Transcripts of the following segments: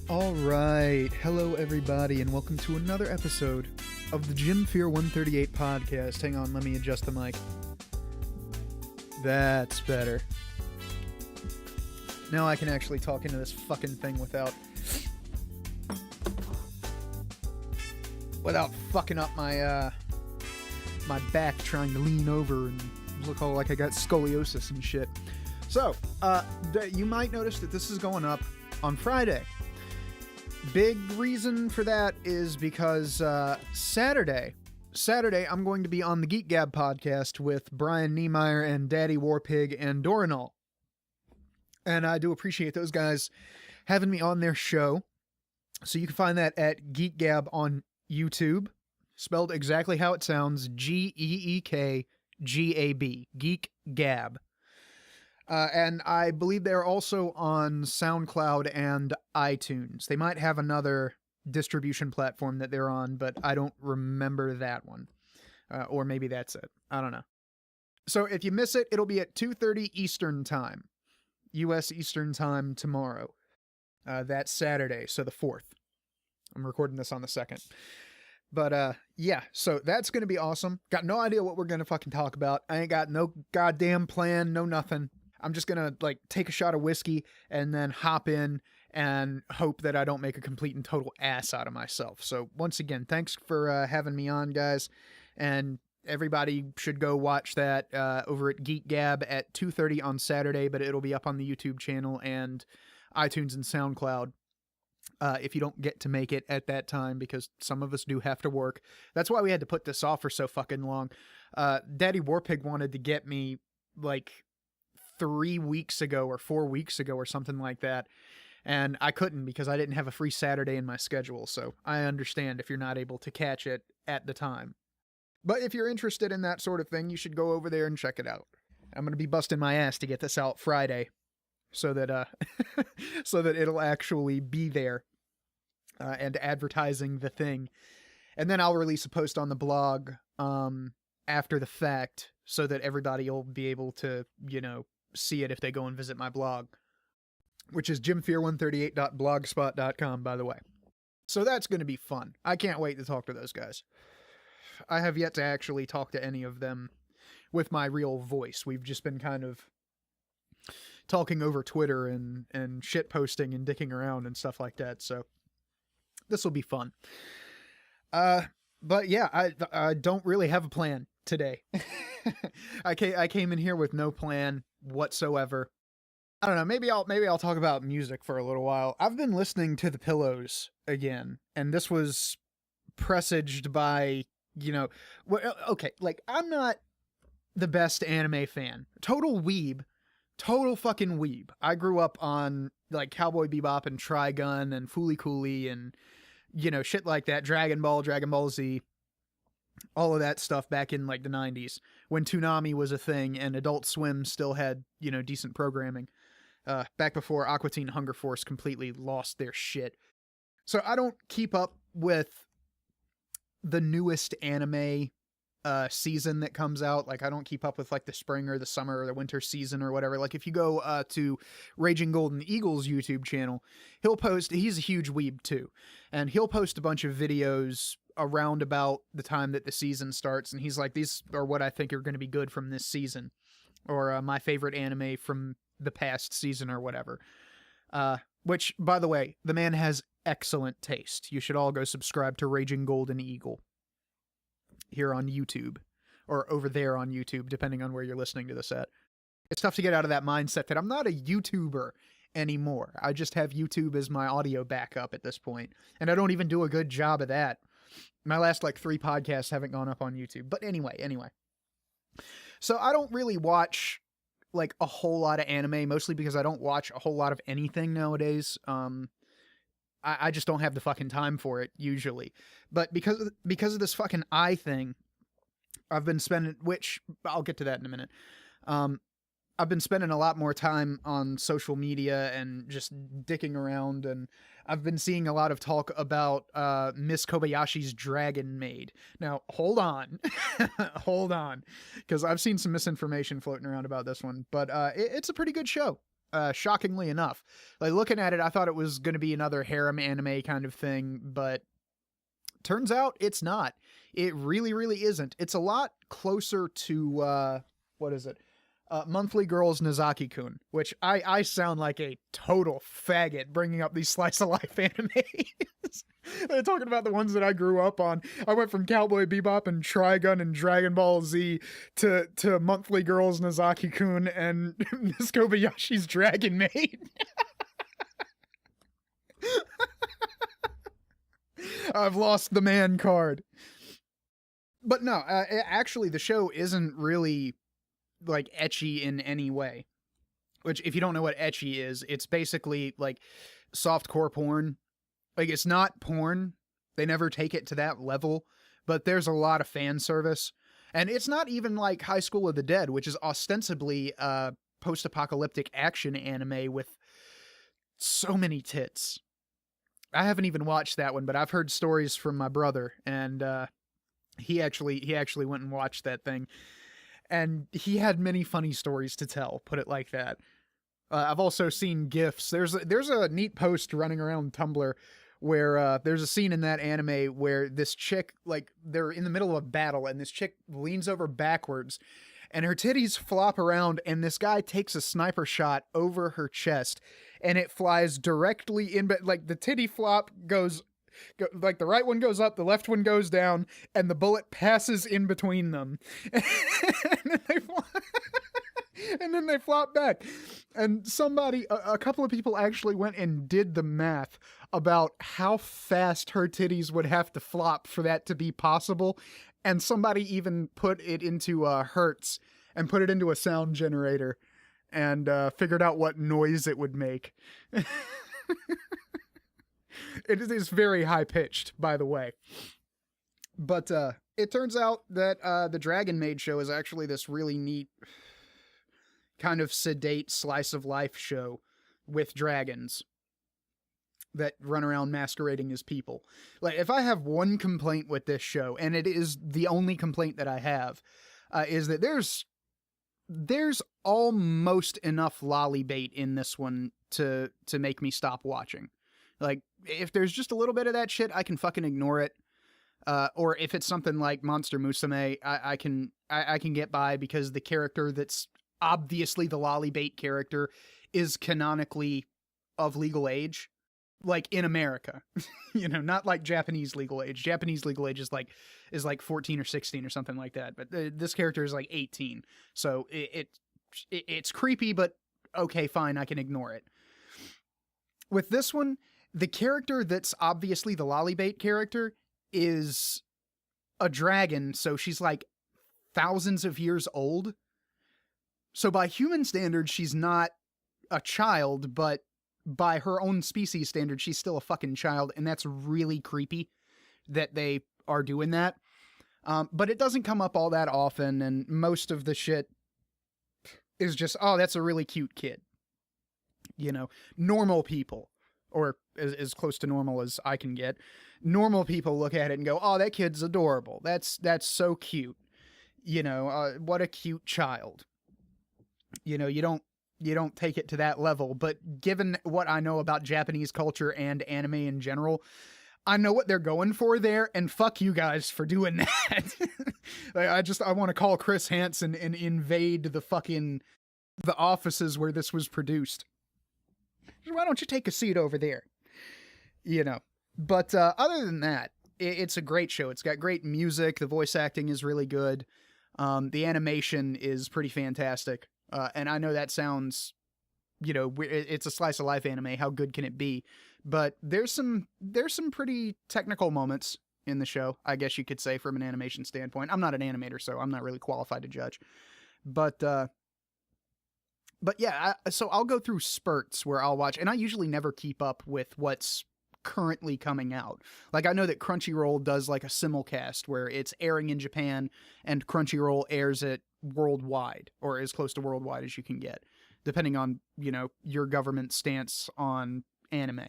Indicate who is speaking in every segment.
Speaker 1: All right, hello everybody, and welcome to another episode of the JimFear138 podcast. Hang on, let me adjust the mic. That's better. Now I can actually talk into this fucking thing without fucking up my my back trying to lean over and look all like I got scoliosis and shit. So, you might notice that this is going up on Friday. Big reason for that is because Saturday, I'm going to be on the Geek Gab podcast with Brian Niemeyer and Daddy Warpig and Dorinal. And I do appreciate those guys having me on their show. So you can find that at Geek Gab on YouTube, spelled exactly how it sounds, Geekgab, Geek Gab. And I believe they're also on SoundCloud and iTunes. They might have another distribution platform that they're on, but I don't remember that one. Or maybe that's it. I don't know. So if you miss it, it'll be at 2:30 Eastern Time. U.S. Eastern Time tomorrow. That's Saturday, so the 4th. I'm recording this on the 2nd. But, yeah, so that's going to be awesome. Got no idea what we're going to fucking talk about. I ain't got no goddamn plan, no nothing. I'm just going to, take a shot of whiskey and then hop in and hope that I don't make a complete and total ass out of myself. So, once again, thanks for having me on, guys. And everybody should go watch that over at Geek Gab at 2:30 on Saturday, but it'll be up on the YouTube channel and iTunes and SoundCloud. If you don't get to make it at that time, because some of us do have to work. That's why we had to put this off for so fucking long. Daddy Warpig wanted to get me, 3 weeks ago or 4 weeks ago or something like that, and I couldn't because I didn't have a free Saturday in my schedule, so I understand if you're not able to catch it at the time. But if you're interested in that sort of thing, you should go over there and check it out. I'm going to be busting my ass to get this out Friday, so that so that it'll actually be there and advertising the thing. And then I'll release a post on the blog after the fact so that everybody will be able to, see it if they go and visit my blog, which is JimFear138.blogspot.com, by the way. So that's going to be fun. I can't wait to talk to those guys. I have yet to actually talk to any of them with my real voice. We've just been kind of talking over Twitter and shit posting and dicking around and stuff like that. So this will be fun. But yeah, I don't really have a plan today. I came in here with no plan whatsoever. I don't know. Maybe I'll talk about music for a little while. I've been listening to The Pillows again, and this was presaged by, okay, I'm not the best anime fan. Total fucking weeb. I grew up on Cowboy Bebop and Trigun and Fooly Cooly and shit like that. Dragon Ball Z, all of that stuff back in the 90s when Toonami was a thing and Adult Swim still had decent programming. Back before Aqua Teen Hunger Force completely lost their shit. So I don't keep up with the newest anime season that comes out. I don't keep up with the spring or the summer or the winter season or whatever. If you go to Raging Golden Eagle's YouTube channel, he's a huge weeb too, and he'll post a bunch of videos around about the time that the season starts, and he's like, these are what I think are going to be good from this season, or my favorite anime from the past season or whatever. Which, by the way, the man has excellent taste. You should all go subscribe to Raging Golden Eagle here on YouTube, or over there on YouTube, depending on where you're listening to this at. It's tough to get out of that mindset that I'm not a YouTuber anymore. I just have YouTube as my audio backup at this point, and I don't even do a good job of that. My last 3 podcasts haven't gone up on YouTube. But anyway. So I don't really watch a whole lot of anime, mostly because I don't watch a whole lot of anything nowadays. I just don't have the fucking time for it usually. But because of this fucking eye thing, I've been spending, which I'll get to that in a minute. I've been spending a lot more time on social media and just dicking around, and I've been seeing a lot of talk about Miss Kobayashi's Dragon Maid. Now, hold on. Hold on, because I've seen some misinformation floating around about this one, but it's a pretty good show. shockingly enough. Like, looking at it, I thought it was going to be another harem anime kind of thing, but turns out it's not. It really, really isn't. It's a lot closer to, what is it? Monthly Girls Nozaki-kun, which I sound like a total faggot bringing up these slice of life animes. They're talking about the ones that I grew up on. I went from Cowboy Bebop and Trigun and Dragon Ball Z to Monthly Girls Nozaki-kun and Miss Kobayashi's Dragon Maid. I've lost the man card. But no, actually the show isn't really like ecchi in any way. Which, if you don't know what ecchi is, it's basically like softcore porn. Like, it's not porn. They never take it to that level, but there's a lot of fan service. And it's not even like High School of the Dead, which is ostensibly a post-apocalyptic action anime with so many tits. I haven't even watched that one, but I've heard stories from my brother, and he actually went and watched that thing. And he had many funny stories to tell, put it like that. I've also seen GIFs. There's a neat post running around Tumblr where there's a scene in that anime where this chick, like, they're in the middle of a battle, and this chick leans over backwards, and her titties flop around, and this guy takes a sniper shot over her chest, and it flies directly in, but like the titty flop goes like the right one goes up, the left one goes down, and the bullet passes in between them. And then they flop back. And a couple of people actually went and did the math about how fast her titties would have to flop for that to be possible. And somebody even put it into hertz and put it into a sound generator and figured out what noise it would make. It is very high-pitched, by the way. But it turns out that the Dragon Maid show is actually this really neat, kind of sedate slice-of-life show with dragons that run around masquerading as people. Like, if I have one complaint with this show, and it is the only complaint that I have, is that there's almost enough lolly bait in this one to make me stop watching. Like, if there's just a little bit of that shit, I can fucking ignore it. Or if it's something like Monster Musume, I can get by because the character that's obviously the lolly bait character is canonically of legal age. Like, in America, not like Japanese legal age. Japanese legal age is like 14 or 16 or something like that. But this character is like 18. So it's creepy, but okay, fine. I can ignore it. With this one, the character that's obviously the lollybait character is a dragon, so she's like thousands of years old. So by human standards, she's not a child, but by her own species standards, she's still a fucking child, and that's really creepy that they are doing that. But it doesn't come up all that often, and most of the shit is just, oh, that's a really cute kid. Normal people, or as close to normal as I can get, normal people look at it and go, oh, that kid's adorable. That's so cute. What a cute child. You don't take it to that level, but given what I know about Japanese culture and anime in general, I know what they're going for there, and fuck you guys for doing that. I want to call Chris Hansen and invade the offices where this was produced. Why don't you take a seat over there? But other than that, it's a great show. It's got great music. The voice acting is really good. The animation is pretty fantastic. And I know that sounds, it's a slice of life anime. How good can it be? But there's some pretty technical moments in the show, I guess you could say, from an animation standpoint. I'm not an animator, so I'm not really qualified to judge. But yeah, so I'll go through spurts where I'll watch, and I usually never keep up with what's currently coming out. Like, I know that Crunchyroll does like a simulcast where it's airing in Japan and Crunchyroll airs it worldwide, or as close to worldwide as you can get, depending on, your government stance on anime.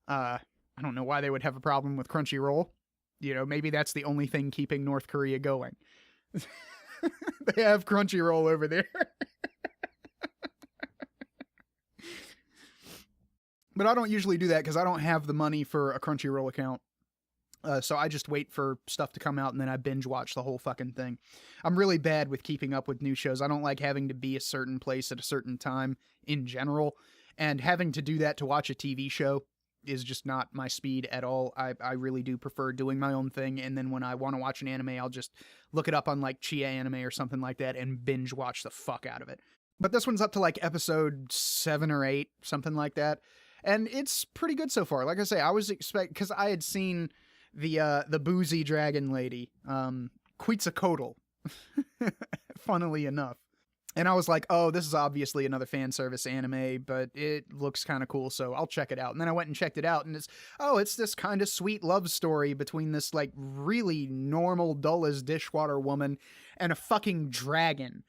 Speaker 1: I don't know why they would have a problem with Crunchyroll. Maybe that's the only thing keeping North Korea going. They have Crunchyroll over there. But I don't usually do that because I don't have the money for a Crunchyroll account. So I just wait for stuff to come out and then I binge watch the whole fucking thing. I'm really bad with keeping up with new shows. I don't like having to be a certain place at a certain time in general. And having to do that to watch a TV show is just not my speed at all. I really do prefer doing my own thing. And then when I want to watch an anime, I'll just look it up on like Chia Anime or something like that and binge watch the fuck out of it. But this one's up to like episode 7 or 8, something like that. And it's pretty good so far. Like I say, I was because I had seen the boozy dragon lady, Quetzalcoatl, funnily enough. And I was like, oh, this is obviously another fan service anime, but it looks kind of cool, so I'll check it out. And then I went and checked it out, and it's this kind of sweet love story between this, like, really normal, dull-as-dishwater woman and a fucking dragon.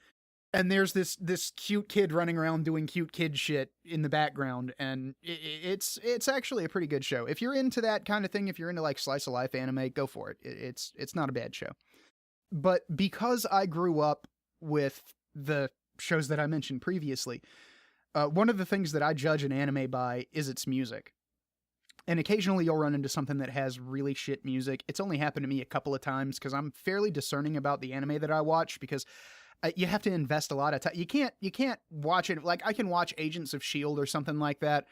Speaker 1: And there's this cute kid running around doing cute kid shit in the background, and it's actually a pretty good show. If you're into that kind of thing, if you're into, like, slice-of-life anime, go for it. It's not a bad show. But because I grew up with the shows that I mentioned previously, one of the things that I judge an anime by is its music. And occasionally you'll run into something that has really shit music. It's only happened to me a couple of times because I'm fairly discerning about the anime that I watch, because you have to invest a lot of time. You can't watch it. Like, I can watch Agents of S.H.I.E.L.D. or something like that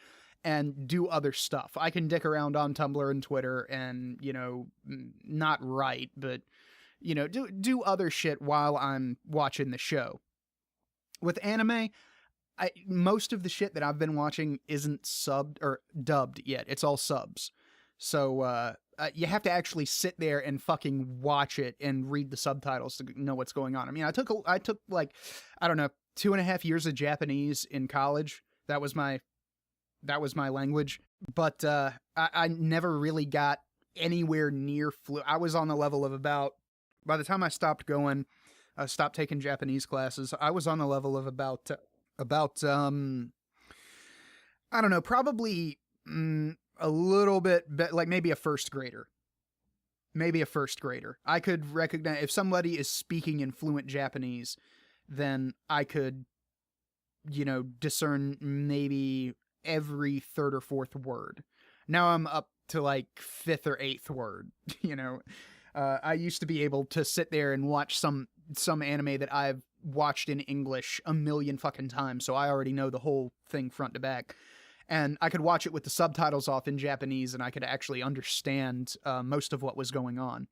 Speaker 1: and do other stuff. I can dick around on Tumblr and Twitter and, not write, but, do other shit while I'm watching the show. With anime, most of the shit that I've been watching isn't subbed or dubbed yet. It's all subs. So you have to actually sit there and fucking watch it and read the subtitles to know what's going on. I mean, I took like, I don't know, 2.5 years of Japanese in college. That was my language. But I never really got anywhere near fluent. I was on the level of about, by the time I stopped taking Japanese classes, I was on the level of about I don't know, probably a little bit, like maybe a first grader. I could recognize if somebody is speaking in fluent Japanese, then I could, discern maybe every third or fourth word. Now I'm up to like fifth or eighth word, I used to be able to sit there and watch some anime that I've watched in English a million fucking times, so I already know the whole thing front to back. And I could watch it with the subtitles off in Japanese, and I could actually understand most of what was going on.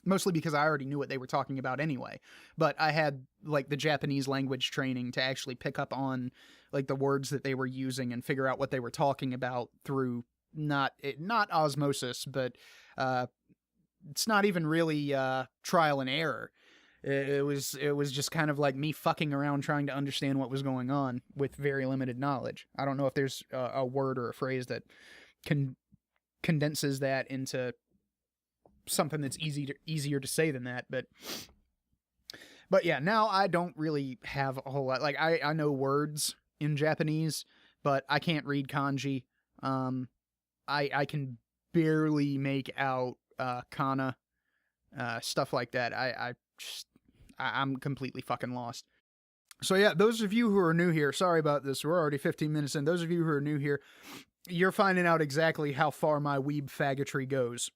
Speaker 1: Mostly because I already knew what they were talking about anyway. But I had, like, the Japanese language training to actually pick up on, like, the words that they were using and figure out what they were talking about through not osmosis, but it's not even really trial and error. It was just kind of like me fucking around trying to understand what was going on with very limited knowledge. I don't know if there's a word or a phrase that condenses that into something that's easier to say than that. But yeah, now I don't really have a whole lot. Like, I know words in Japanese, but I can't read kanji. I can barely make out kana, stuff like that. I'm completely fucking lost. So yeah, those of you who are new here, sorry about this, we're already 15 minutes in. Those of you who are new here, you're finding out exactly how far my weeb faggotry goes.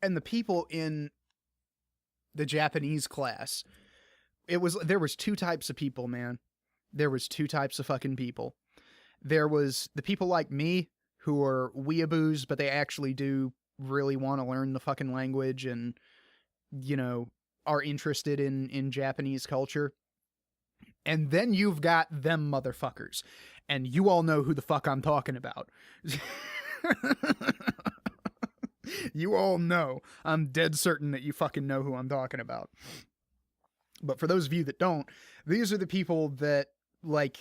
Speaker 1: And the people in the Japanese class, there was two types of people, man. There was two types of fucking people. There was the people like me who are weeaboos, but they actually do really want to learn the fucking language and, are interested in Japanese culture. And then you've got them motherfuckers. And you all know who the fuck I'm talking about. You all know. I'm dead certain that you fucking know who I'm talking about. But for those of you that don't, these are the people that, like,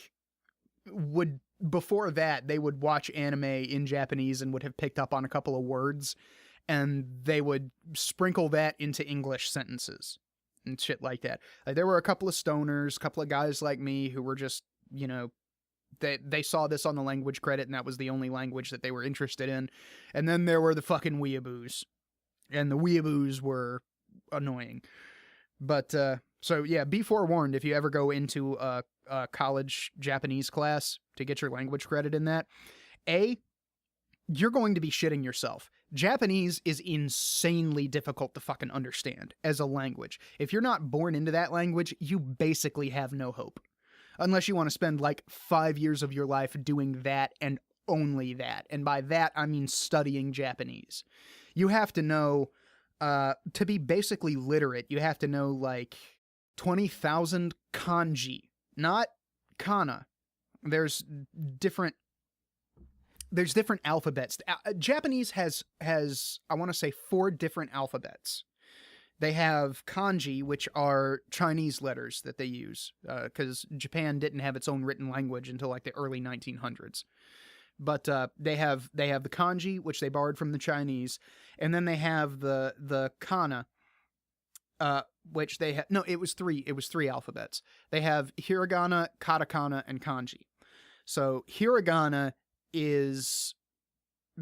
Speaker 1: would, before that, they would watch anime in Japanese and would have picked up on a couple of words, and they would sprinkle that into English sentences and shit like that. Like, there were a couple of stoners, a couple of guys like me who were just, they saw this on the language credit, and that was the only language that they were interested in. And then there were the fucking weeaboos. And the weeaboos were annoying. But so yeah, be forewarned if you ever go into a college Japanese class to get your language credit in that. You're going to be shitting yourself. Japanese is insanely difficult to fucking understand as a language. If you're not born into that language, you basically have no hope. Unless you want to spend like 5 years of your life doing that and only that. And by that, I mean studying Japanese. You have to know, to be basically literate, you have to know like 20,000 kanji, not kana. There's different alphabets. Japanese has I want to say 4 different alphabets. They have kanji, which are Chinese letters that they use, because Japan didn't have its own written language until like the early 1900s. But they have the kanji, which they borrowed from the Chinese, and then they have the kana, which they have. No, it was 3 alphabets. They have hiragana, katakana, and kanji. So hiragana is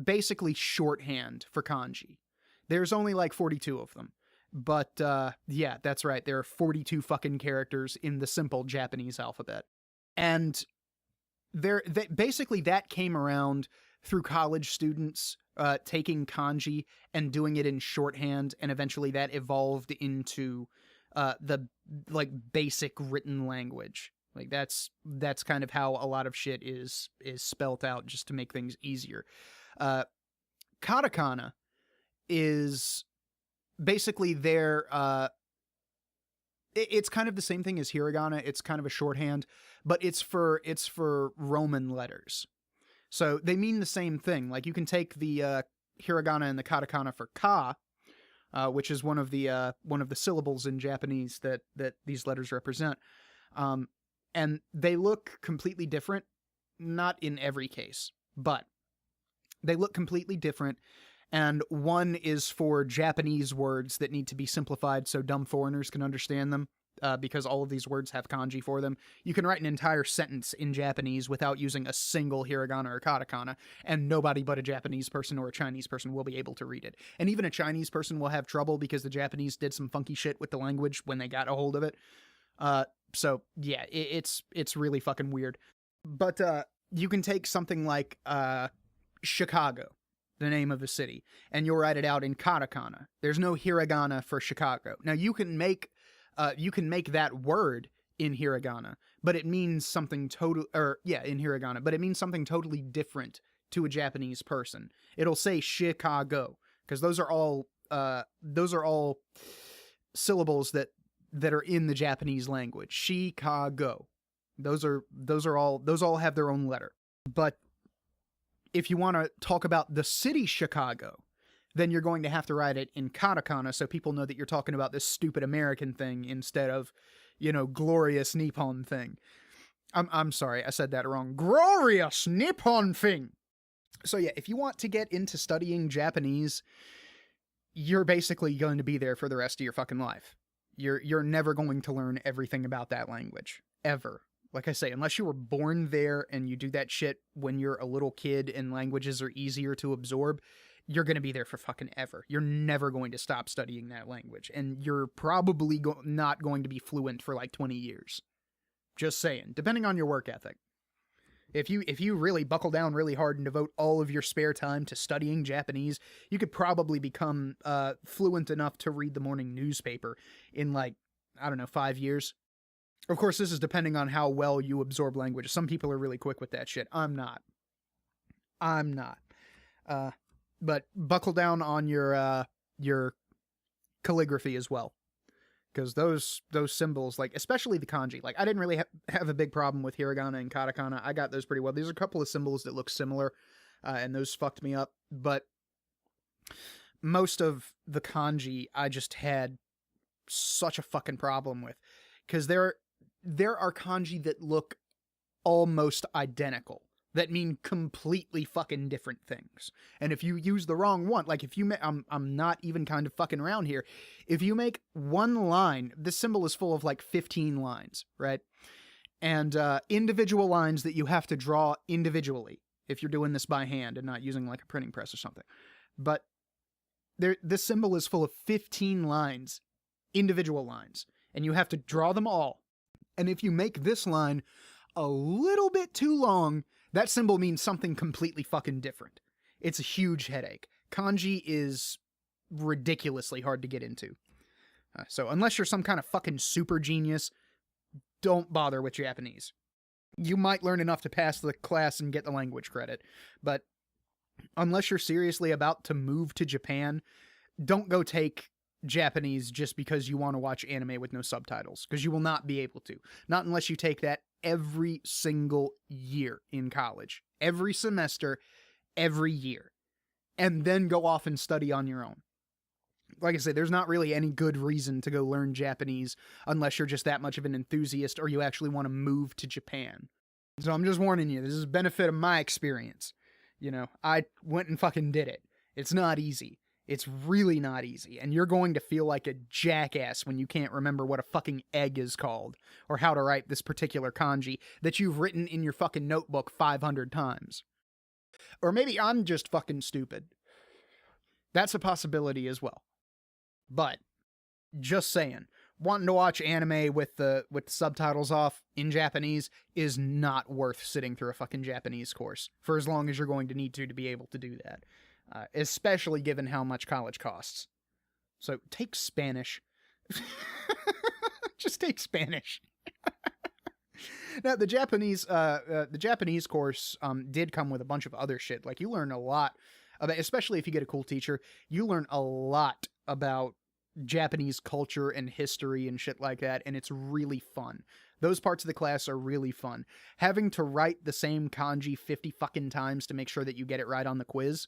Speaker 1: basically shorthand for kanji. There's only like 42 of them. But yeah, that's right. There are 42 fucking characters in the simple Japanese alphabet. And basically that came around through college students taking kanji and doing it in shorthand, and eventually that evolved into the like basic written language. Like that's kind of how a lot of shit is spelt out just to make things easier. Katakana is basically their it's kind of the same thing as hiragana. It's kind of a shorthand, but it's for Roman letters. So they mean the same thing. Like you can take the hiragana and the katakana for ka, which is one of the syllables in Japanese that these letters represent. And they look completely different, not in every case, but they look completely different. And one is for Japanese words that need to be simplified so dumb foreigners can understand them, because all of these words have kanji for them. You can write an entire sentence in Japanese without using a single hiragana or katakana, and nobody but a Japanese person or a Chinese person will be able to read it. And even a Chinese person will have trouble because the Japanese did some funky shit with the language when they got a hold of it. So yeah, it's really fucking weird. But you can take something like Chicago, the name of the city, and you'll write it out in katakana. There's no hiragana for Chicago. Now you can make that word in hiragana, but it means something in hiragana, but it means something totally different to a Japanese person. It'll say Chicago because those are all syllables that are in the Japanese language. Chicago. Those all have their own letter. But if you want to talk about the city Chicago, then you're going to have to write it in katakana so people know that you're talking about this stupid American thing instead of, glorious Nippon thing. I'm sorry, I said that wrong. Glorious Nippon thing. So yeah, if you want to get into studying Japanese, you're basically going to be there for the rest of your fucking life. You're never going to learn everything about that language. Ever. Like I say, unless you were born there and you do that shit when you're a little kid and languages are easier to absorb, you're going to be there for fucking ever. You're never going to stop studying that language. And you're probably not going to be fluent for like 20 years. Just saying. Depending on your work ethic. If you really buckle down really hard and devote all of your spare time to studying Japanese, you could probably become fluent enough to read the morning newspaper in 5 years. Of course, this is depending on how well you absorb language. Some people are really quick with that shit. I'm not. But buckle down on your calligraphy as well. Because those symbols, especially the kanji, I didn't really have a big problem with hiragana and katakana. I got those pretty well. There's a couple of symbols that look similar, and those fucked me up. But most of the kanji, I just had such a fucking problem with. Because there are kanji that look almost identical, that mean completely fucking different things. And if you use the wrong one, if you I'm not even kind of fucking around here. If you make one line, this symbol is full of 15 lines, right? And individual lines that you have to draw individually if you're doing this by hand and not using a printing press or something. But this symbol is full of 15 lines individual lines, and you have to draw them all. And if you make this line a little bit too long, that symbol means something completely fucking different. It's a huge headache. Kanji is ridiculously hard to get into. So unless you're some kind of fucking super genius, don't bother with Japanese. You might learn enough to pass the class and get the language credit, but unless you're seriously about to move to Japan, don't go take Japanese just because you want to watch anime with no subtitles, because you will not be able to. Not unless you take that every single year in college. Every semester, every year. And then go off and study on your own. Like I said, there's not really any good reason to go learn Japanese unless you're just that much of an enthusiast or you actually want to move to Japan. So I'm just warning you, this is a benefit of my experience. You know, I went and fucking did it. It's not easy. It's really not easy. And you're going to feel like a jackass when you can't remember what a fucking egg is called or how to write this particular kanji that you've written in your fucking notebook 500 times. Or maybe I'm just fucking stupid. That's a possibility as well. But, just saying, wanting to watch anime with the subtitles off in Japanese is not worth sitting through a fucking Japanese course for as long as you're going to need to be able to do that. Especially given how much college costs. So, take Spanish. Just take Spanish. Now, the Japanese course did come with a bunch of other shit. Like, you learn a lot about, especially if you get a cool teacher, you learn a lot about Japanese culture and history and shit like that, and it's really fun. Those parts of the class are really fun. Having to write the same kanji 50 fucking times to make sure that you get it right on the quiz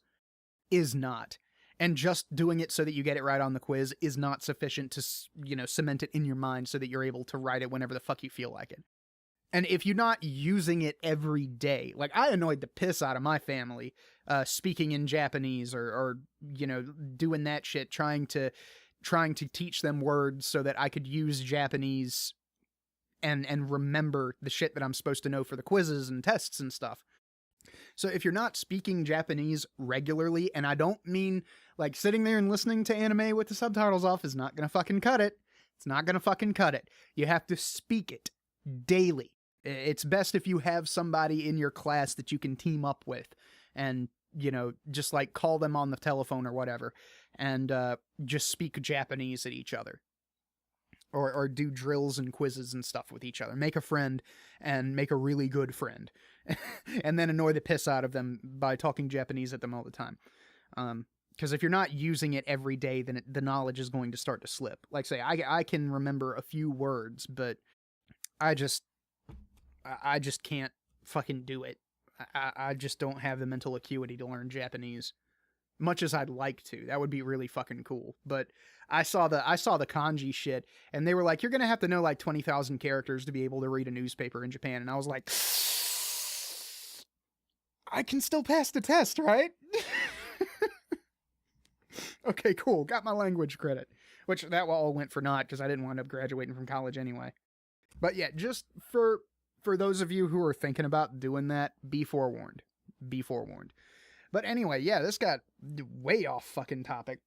Speaker 1: is not. And just doing it so that you get it right on the quiz is not sufficient to, you know, cement it in your mind so that you're able to write it whenever the fuck you feel like it. And if you're not using it every day, like I annoyed the piss out of my family, speaking in Japanese or you know, doing that shit, trying to teach them words so that I could use Japanese and remember the shit that I'm supposed to know for the quizzes and tests and stuff. So if you're not speaking Japanese regularly, and I don't mean like sitting there and listening to anime with the subtitles off is not gonna fucking cut it. It's not gonna fucking cut it. You have to speak it daily. It's best if you have somebody in your class that you can team up with and, you know, just like call them on the telephone or whatever and just speak Japanese at each other. Or do drills and quizzes and stuff with each other. Make a friend and make a really good friend. And then annoy the piss out of them by talking Japanese at them all the time. Because if you're not using it every day, then the knowledge is going to start to slip. Like say, I can remember a few words, but I just can't fucking do it. I just don't have the mental acuity to learn Japanese. Much as I'd like to. That would be really fucking cool. But I saw the kanji shit, and they were like, you're gonna have to know like 20,000 characters to be able to read a newspaper in Japan. And I was like, I can still pass the test, right? Okay, cool. Got my language credit. Which that all went for naught, because I didn't wind up graduating from college anyway. But yeah, just for those of you who are thinking about doing that, be forewarned. Be forewarned. But anyway, yeah, this got way off fucking topic.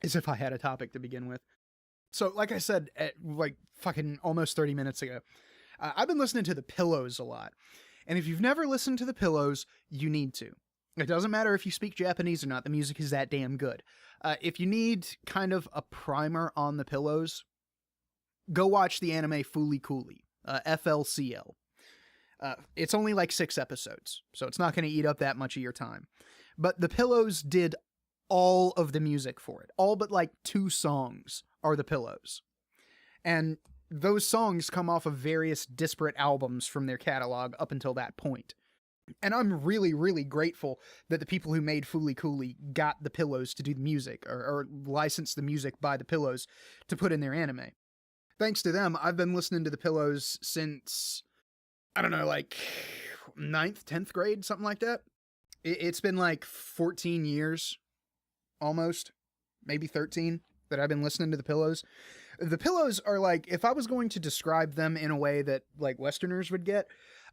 Speaker 1: As if I had a topic to begin with. So, like I said, like fucking almost 30 minutes ago, I've been listening to The Pillows a lot. And if you've never listened to The Pillows, you need to. It doesn't matter if you speak Japanese or not, the music is that damn good. If you need kind of a primer on The Pillows, go watch the anime Fooly Cooly, FLCL. It's only like 6 episodes, so it's not going to eat up that much of your time. But The Pillows did all of the music for it. All but like 2 songs are The Pillows. And those songs come off of various disparate albums from their catalog up until that point. And I'm really, really grateful that the people who made Fooly Cooly got The Pillows to do the music, or licensed the music by The Pillows to put in their anime. Thanks to them, I've been listening to The Pillows since, I don't know, like 9th, 10th grade, something like that. It's been like 14 years, almost, maybe 13, that I've been listening to The Pillows. The Pillows are like, if I was going to describe them in a way that like Westerners would get,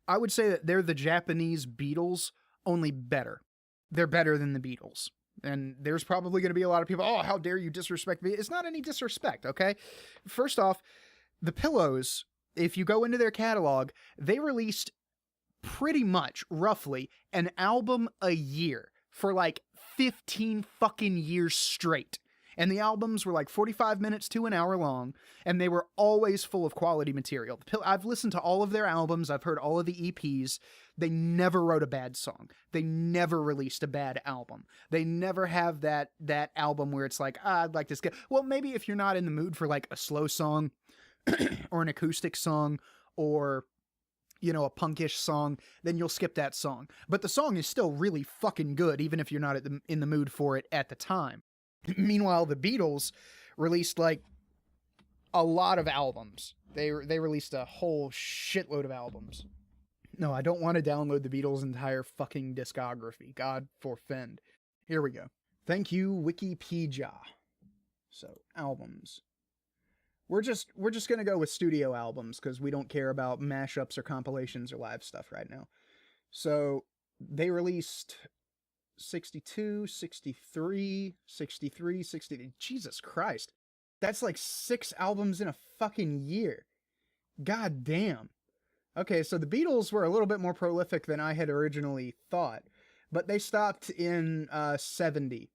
Speaker 1: I would say that they're the Japanese Beatles, only better. They're better than the Beatles. And there's probably going to be a lot of people, oh, how dare you disrespect me? It's not any disrespect, okay? First off, the Pillows, if you go into their catalog, they released pretty much, roughly, an album a year for like 15 fucking years straight. And the albums were like 45 minutes to an hour long, and they were always full of quality material. I've listened to all of their albums, I've heard all of the EPs. They never wrote a bad song. They never released a bad album. They never have that album where it's like, I'd like this. Well, maybe if you're not in the mood for like a slow song or an acoustic song or, you know, a punkish song, then you'll skip that song. But the song is still really fucking good, even if you're not in the mood for it at the time. Meanwhile, the Beatles released like a lot of albums. They released a whole shitload of albums. No, I don't want to download the Beatles' entire fucking discography. God forfend. Here we go. Thank you, Wikipedia. So, albums. We're just gonna go with studio albums because we don't care about mashups or compilations or live stuff right now. So, they released 62, 63, 63, 60. Jesus Christ. That's like 6 albums in a fucking year. God damn. Okay, so the Beatles were a little bit more prolific than I had originally thought, but they stopped in 70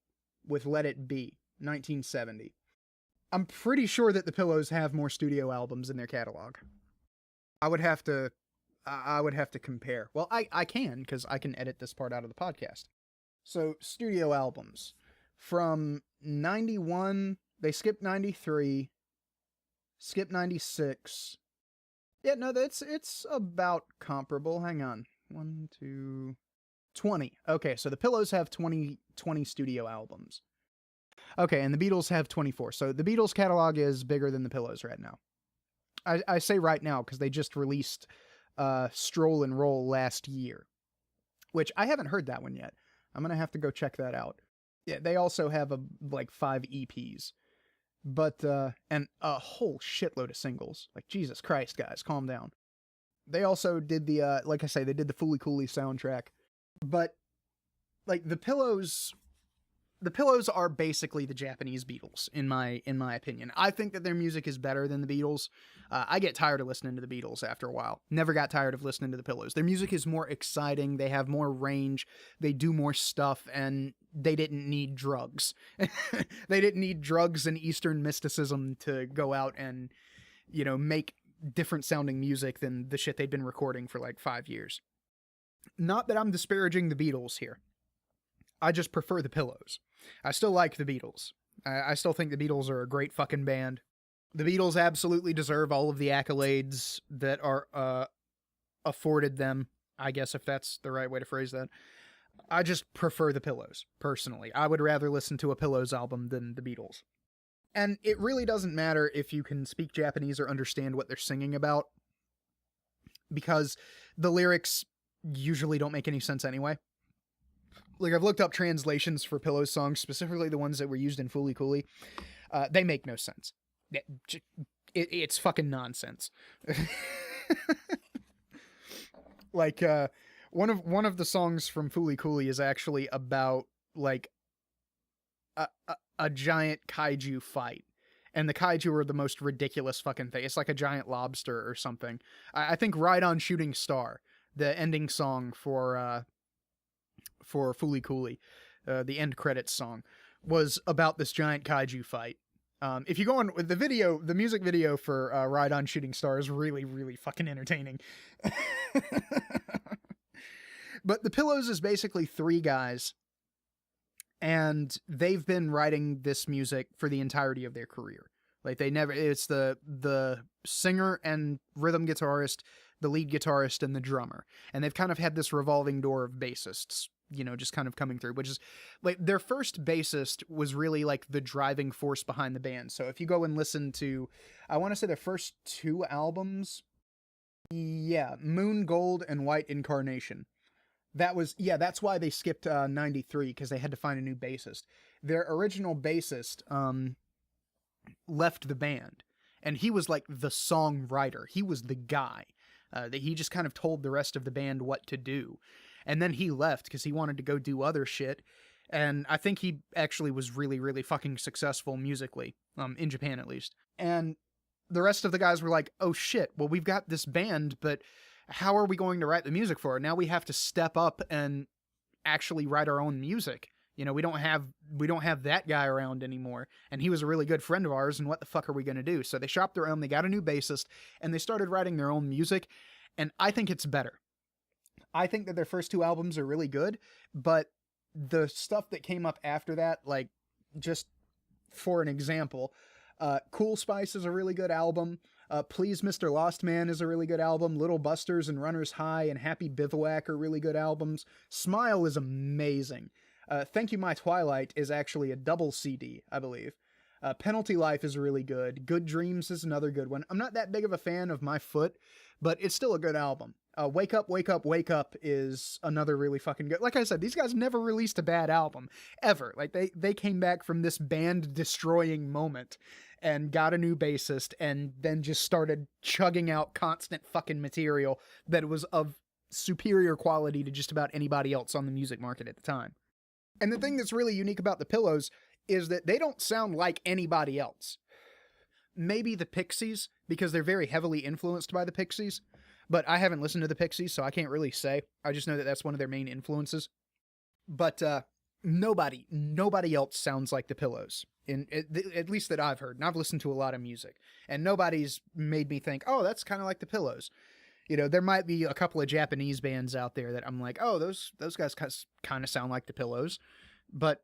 Speaker 1: with Let It Be, 1970. I'm pretty sure that the Pillows have more studio albums in their catalog. I would have to compare. Well, I can, because I can edit this part out of the podcast. So, studio albums. From 91, they skipped 93, skipped 96. Yeah, no, it's about comparable. Hang on. 1, 2, 20. Okay, so the Pillows have 20 studio albums. Okay, and the Beatles have 24. So the Beatles catalog is bigger than the Pillows right now. I say right now because they just released Stroll and Roll last year, which I haven't heard that one yet. I'm going to have to go check that out. Yeah, they also have like 5 EPs. But, and a whole shitload of singles. Like, Jesus Christ, guys, calm down. They also did the, like I say, they did the Fooly Cooly soundtrack. But, like, the Pillows are basically the Japanese Beatles, in my opinion. I think that their music is better than the Beatles. I get tired of listening to the Beatles after a while. Never got tired of listening to the Pillows. Their music is more exciting, they have more range, they do more stuff, and they didn't need drugs. They didn't need drugs and Eastern mysticism to go out and, you know, make different sounding music than the shit they'd been recording for like 5 years. Not that I'm disparaging the Beatles here. I just prefer the Pillows. I still like the Beatles. I still think the Beatles are a great fucking band. The Beatles absolutely deserve all of the accolades that are afforded them, I guess, if that's the right way to phrase that. I just prefer the Pillows, personally. I would rather listen to a Pillows album than the Beatles. And it really doesn't matter if you can speak Japanese or understand what they're singing about, because the lyrics usually don't make any sense anyway. Like, I've looked up translations for Pillows songs, specifically the ones that were used in Fooly Cooly. They make no sense. It's fucking nonsense. Like, one of the songs from Fooly Cooly is actually about, like, a giant kaiju fight. And the kaiju are the most ridiculous fucking thing. It's like a giant lobster or something. I think Ride On Shooting Star, the ending song for Fooly Cooly, the end credits song, was about this giant kaiju fight. If you go on with the music video for Ride On Shooting Star is really, really fucking entertaining. But the Pillows is basically 3 guys, and they've been writing this music for the entirety of their career. Like, it's the singer and rhythm guitarist, the lead guitarist, and the drummer. And they've kind of had this revolving door of bassists, you know, just kind of coming through, which is, like, their first bassist was really, like, the driving force behind the band. So if you go and listen to, I want to say their first 2 albums, yeah, Moon Gold and White Incarnation. That's why they skipped 93, because they had to find a new bassist. Their original bassist left the band, and he was like the songwriter. He was the guy that he just kind of told the rest of the band what to do. And then he left because he wanted to go do other shit. And I think he actually was really, really fucking successful musically, in Japan at least. And the rest of the guys were like, oh shit, well, we've got this band, but how are we going to write the music for it? Now we have to step up and actually write our own music. You know, we don't have that guy around anymore. And he was a really good friend of ours, and what the fuck are we going to do? So they shopped around, they got a new bassist, and they started writing their own music, and I think it's better. I think that their first 2 albums are really good, but the stuff that came up after that, like, just for an example, Cool Spice is a really good album. Please Mr. Lost Man is a really good album. Little Busters and Runner's High and Happy Bivouac are really good albums. Smile is amazing. Thank You My Twilight is actually a double CD, I believe. Penalty Life is really good. Good Dreams is another good one. I'm not that big of a fan of My Foot, but it's still a good album. Wake Up, Wake Up, Wake Up is another really fucking good. Like I said, these guys never released a bad album, ever. Like, they came back from this band-destroying moment and got a new bassist and then just started chugging out constant fucking material that was of superior quality to just about anybody else on the music market at the time. And the thing that's really unique about the Pillows is that they don't sound like anybody else. Maybe the Pixies, because they're very heavily influenced by the Pixies, but I haven't listened to the Pixies, so I can't really say. I just know that that's one of their main influences. But nobody else sounds like the Pillows, at least that I've heard. And I've listened to a lot of music, and nobody's made me think, oh, that's kind of like the Pillows. You know, there might be a couple of Japanese bands out there that I'm like, oh, those guys kind of sound like the Pillows. But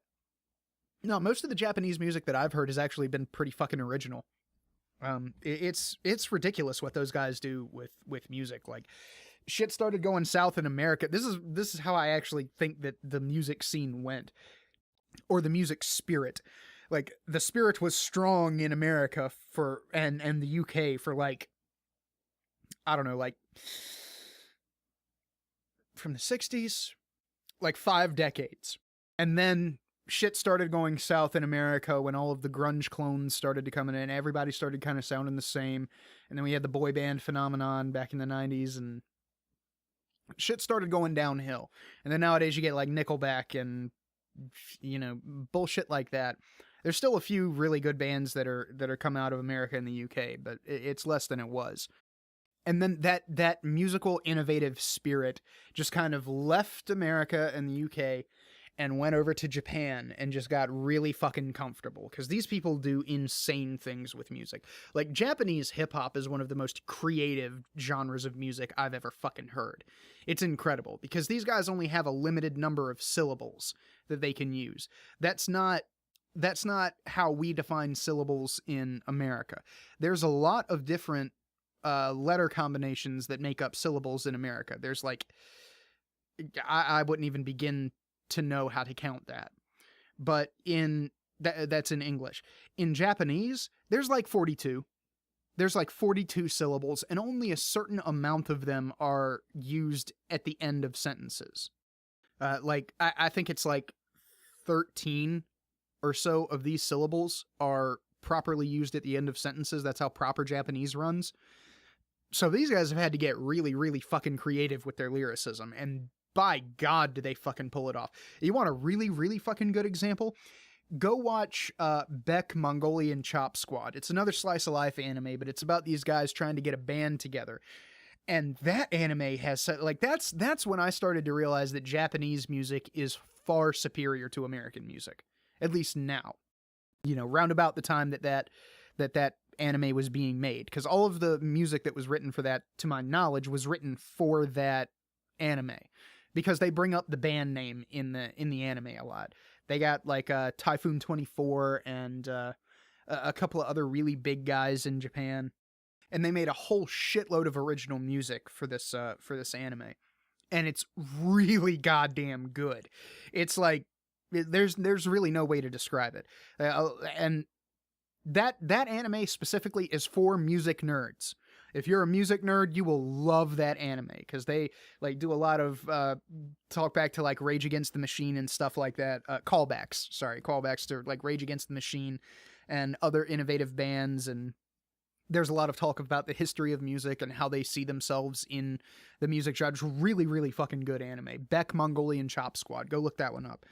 Speaker 1: no, most of the Japanese music that I've heard has actually been pretty fucking original. It's ridiculous what those guys do with music. Like, shit started going south in America. This is how I actually think that the music scene went, or the music spirit. Like, the spirit was strong in America and the UK for, like, I don't know, like, from the 60s, like 5 decades. And then shit started going south in America when all of the grunge clones started to come in, and everybody started kind of sounding the same. And then we had the boy band phenomenon back in the 90s, and shit started going downhill. And then nowadays you get like Nickelback and, you know, bullshit like that. There's still a few really good bands that are come out of America and the UK, but it's less than it was. And then that musical innovative spirit just kind of left America and the UK and went over to Japan and just got really fucking comfortable, because these people do insane things with music. Like, Japanese hip-hop is one of the most creative genres of music I've ever fucking heard. It's incredible, because these guys only have a limited number of syllables that they can use. That's not how we define syllables in America. There's a lot of different letter combinations that make up syllables in America. There's like, I wouldn't even begin to know how to count that. But that's in English. In Japanese, there's like 42. There's like 42 syllables, and only a certain amount of them are used at the end of sentences. Like, I think it's like 13 or so of these syllables are properly used at the end of sentences. That's how proper Japanese runs. So these guys have had to get really, really fucking creative with their lyricism, and by God, do they fucking pull it off. You want a really, really fucking good example? Go watch Beck Mongolian Chop Squad. It's another slice of life anime, but it's about these guys trying to get a band together. And that anime has, like, that's when I started to realize that Japanese music is far superior to American music. At least now. You know, round about the time that anime was being made. Because all of the music that was written for that, to my knowledge, was written for that anime. Because they bring up the band name in the anime a lot. They got like Typhoon 24 and a couple of other really big guys in Japan, and they made a whole shitload of original music for this anime, and it's really goddamn good. It's like there's really no way to describe it, and that anime specifically is for music nerds. If you're a music nerd, you will love that anime, because they like do a lot of talk back to like Rage Against the Machine and stuff like that. Callbacks to like Rage Against the Machine and other innovative bands. And there's a lot of talk about the history of music and how they see themselves in the music genre. Really, really fucking good anime. Beck Mongolian Chop Squad. Go look that one up.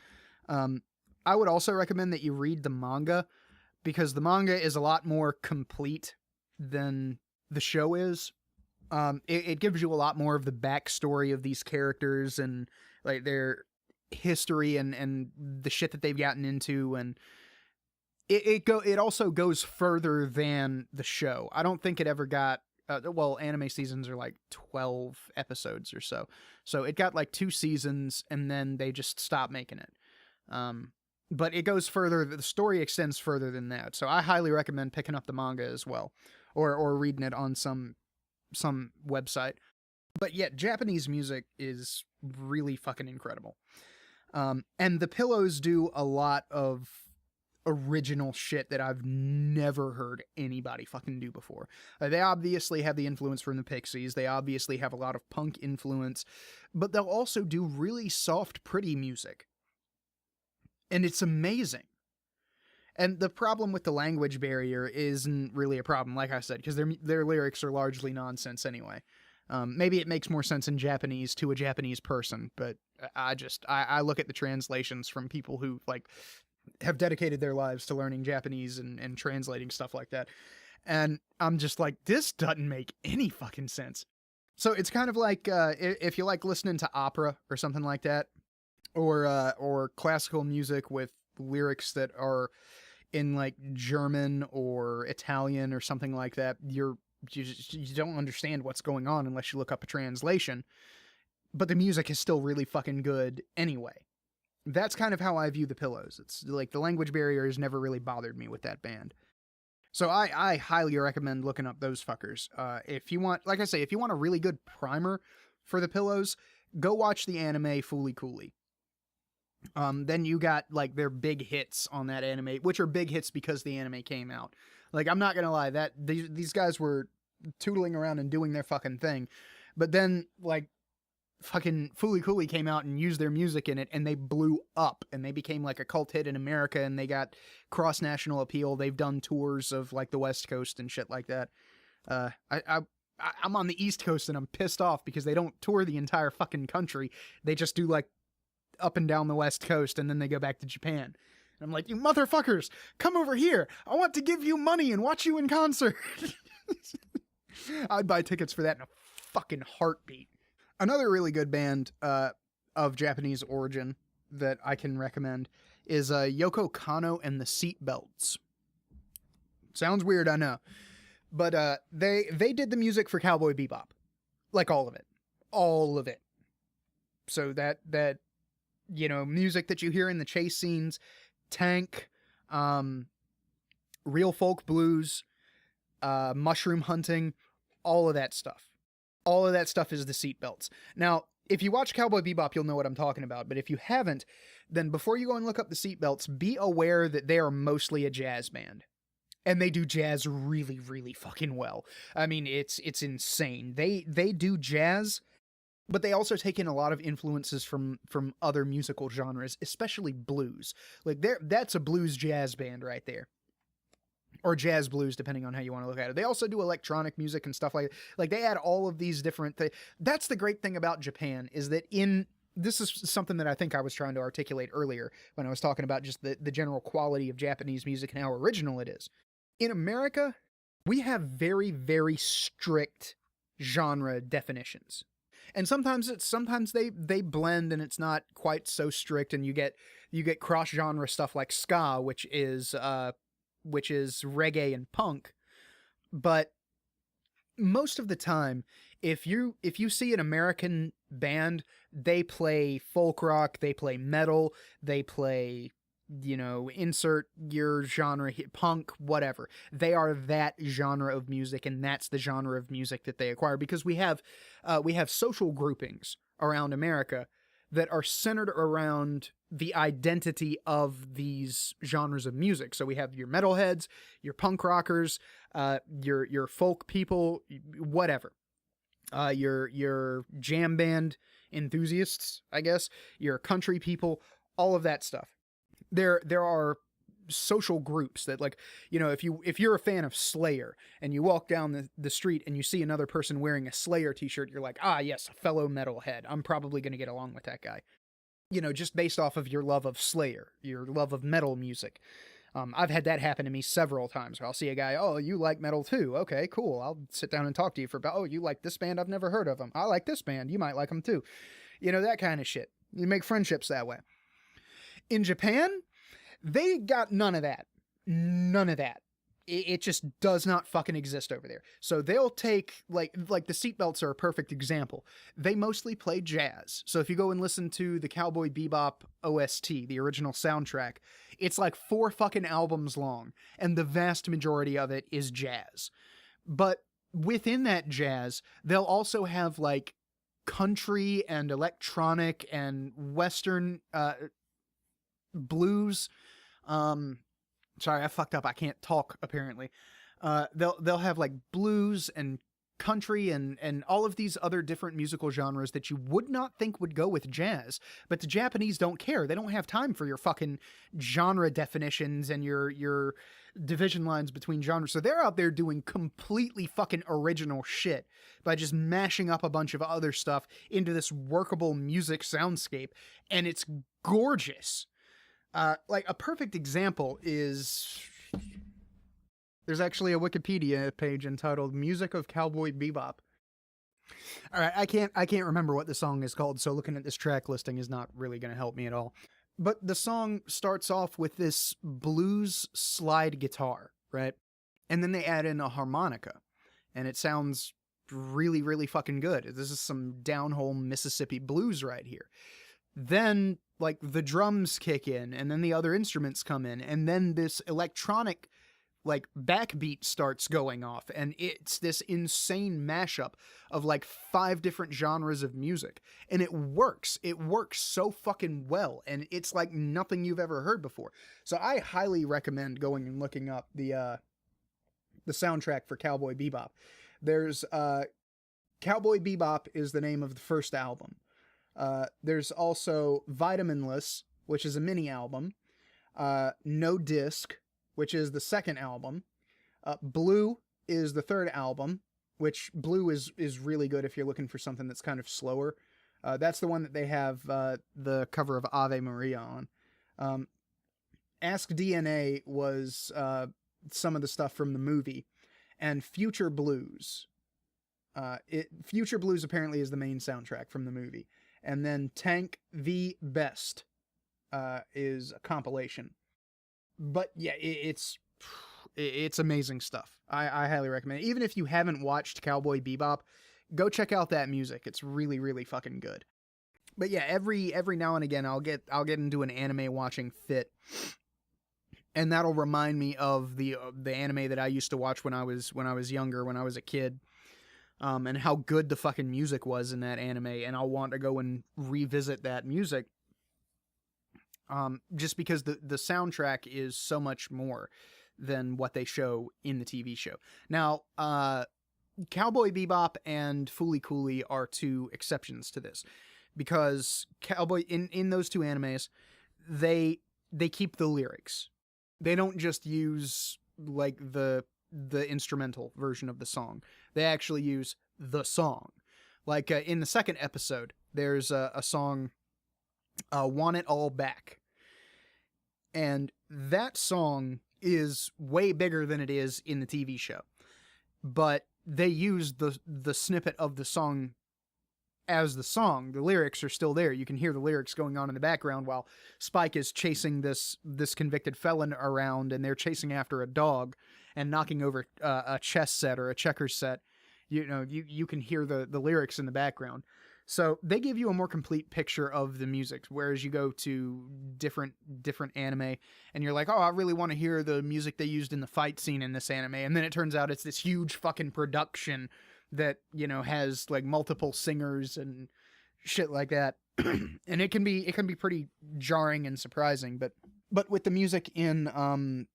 Speaker 1: I would also recommend that you read the manga, because the manga is a lot more complete than the show is. It gives you a lot more of the backstory of these characters and like their history and the shit that they've gotten into, and it also goes further than the show. I don't think it ever got anime seasons are like 12 episodes or so. So it got like 2 seasons and then they just stopped making it. But it goes further, the story extends further than that. So I highly recommend picking up the manga as well, or reading it on some website. But yeah, Japanese music is really fucking incredible. And the Pillows do a lot of original shit that I've never heard anybody fucking do before. They obviously have the influence from the Pixies. They obviously have a lot of punk influence, but they'll also do really soft, pretty music. And it's amazing. And the problem with the language barrier isn't really a problem, like I said, because their lyrics are largely nonsense anyway. Maybe it makes more sense in Japanese to a Japanese person, but I look at the translations from people who like have dedicated their lives to learning Japanese and translating stuff like that. And I'm just like, this doesn't make any fucking sense. So it's kind of like, if you like listening to opera or something like that, or classical music with lyrics that are in like German or Italian or something like that, you don't understand what's going on unless you look up a translation, but the music is still really fucking good anyway. That's kind of how I view the Pillows. It's like the language barrier has never really bothered me with that band. So I highly recommend looking up those fuckers. If you want, like I say, if you want a really good primer for the Pillows, go watch the anime Fooly Cooly. Then you got like their big hits on that anime, which are big hits because the anime came out. Like, I'm not gonna lie, that these guys were tootling around and doing their fucking thing, but then like fucking Fooly Cooly came out and used their music in it, and they blew up, and they became like a cult hit in America, and they got cross-national appeal. They've done tours of like the West Coast and shit like that. I'm on the East Coast and I'm pissed off because they don't tour the entire fucking country. They just do like up and down the West Coast, and then they go back to Japan. And I'm like, you motherfuckers, come over here. I want to give you money and watch you in concert. I'd buy tickets for that in a fucking heartbeat. Another really good band of Japanese origin that I can recommend is Yoko Kanno and the Seatbelts. Sounds weird, I know. But they did the music for Cowboy Bebop. Like all of it. All of it. So that you know, music that you hear in the chase scenes, Tank, Real Folk Blues, Mushroom Hunting, all of that stuff. All of that stuff is the Seatbelts. Now, if you watch Cowboy Bebop, you'll know what I'm talking about. But if you haven't, then before you go and look up the Seatbelts, be aware that they are mostly a jazz band. And they do jazz really, really fucking well. I mean, it's insane. They do jazz, but they also take in a lot of influences from other musical genres, especially blues. Like, that's a blues jazz band right there. Or jazz blues, depending on how you want to look at it. They also do electronic music and stuff like that. Like, they add all of these different things. That's the great thing about Japan, is that this is something that I think I was trying to articulate earlier when I was talking about just the general quality of Japanese music and how original it is. In America, we have very, very strict genre definitions. And sometimes they blend and it's not quite so strict, and you get cross-genre stuff like ska, which is reggae and punk. But most of the time, if you see an American band, they play folk rock, they play metal, they play, you know, insert your genre, punk, whatever. They are that genre of music, and that's the genre of music that they acquire, because we have social groupings around America that are centered around the identity of these genres of music. So we have your metalheads, your punk rockers, your folk people, whatever. Your jam band enthusiasts, I guess, your country people, all of that stuff. There are social groups that, like, you know, if you're a fan of Slayer and you walk down the street and you see another person wearing a Slayer t-shirt, you're like, ah, yes, a fellow metalhead. I'm probably going to get along with that guy. just based off of your love of Slayer, your love of metal music. I've had that happen to me several times where I'll see a guy, oh, you like metal too? Okay, cool. I'll sit down and talk to you for about, oh, you like this band? I've never heard of them. I like this band. You might like them too. That kind of shit. You make friendships that way. In Japan, they got none of that. None of that. It just does not fucking exist over there. So they'll take, like the seatbelts are a perfect example. They mostly play jazz. So if you go and listen to the Cowboy Bebop OST, the original soundtrack, it's like 4 fucking albums long, and the vast majority of it is jazz. But within that jazz, they'll also have like country and electronic and Western blues. Sorry, I fucked up. I can't talk, apparently. They'll have like blues and country and all of these other different musical genres that you would not think would go with jazz. But the Japanese don't care. They don't have time for your fucking genre definitions and your division lines between genres. So they're out there doing completely fucking original shit by just mashing up a bunch of other stuff into this workable music soundscape. And it's gorgeous. Like a perfect example is, there's actually a Wikipedia page entitled Music of Cowboy Bebop. All right, I can't remember what the song is called, so looking at this track listing is not really going to help me at all. But the song starts off with this blues slide guitar, right? And then they add in a harmonica, and it sounds really, really fucking good. This is some down-home Mississippi blues right here. Then like the drums kick in, and then the other instruments come in, and then this electronic like backbeat starts going off, and it's this insane mashup of like 5 different genres of music, and it works so fucking well, and it's like nothing you've ever heard before. So I highly recommend going and looking up the soundtrack for Cowboy Bebop. There's Cowboy Bebop is the name of the first album. There's also Vitaminless, which is a mini album. No Disc, which is the second album. Blue is the third album, which Blue is really good if you're looking for something that's kind of slower. That's the one that they have the cover of Ave Maria on. Ask DNA was some of the stuff from the movie. And Future Blues. Future Blues apparently is the main soundtrack from the movie. And then Tank V Best is a compilation. But yeah, it's amazing stuff. I highly recommend it. Even if you haven't watched Cowboy Bebop, go check out that music. It's really, really fucking good. But yeah, every now and again I'll get into an anime watching fit. And that'll remind me of the anime that I used to watch when I was younger, when I was a kid. And how good the fucking music was in that anime, and I'll want to go and revisit that music, just because the soundtrack is so much more than what they show in the TV show. Now, Cowboy Bebop and Fooly Cooly are 2 exceptions to this, because Cowboy in those 2 animes, they keep the lyrics. They don't just use like the instrumental version of the song. They actually use the song. Like in the second episode, there's a song, Want It All Back. And that song is way bigger than it is in the TV show. But they use the snippet of the song as the song. The lyrics are still there. You can hear the lyrics going on in the background while Spike is chasing this convicted felon around, and they're chasing after a dog and knocking over a chess set or a checkers set. You can hear the lyrics in the background. So they give you a more complete picture of the music, whereas you go to different anime and you're like, oh, I really want to hear the music they used in the fight scene in this anime. And then it turns out it's this huge fucking production that, has like multiple singers and shit like that. And it can be pretty jarring and surprising, but with the music in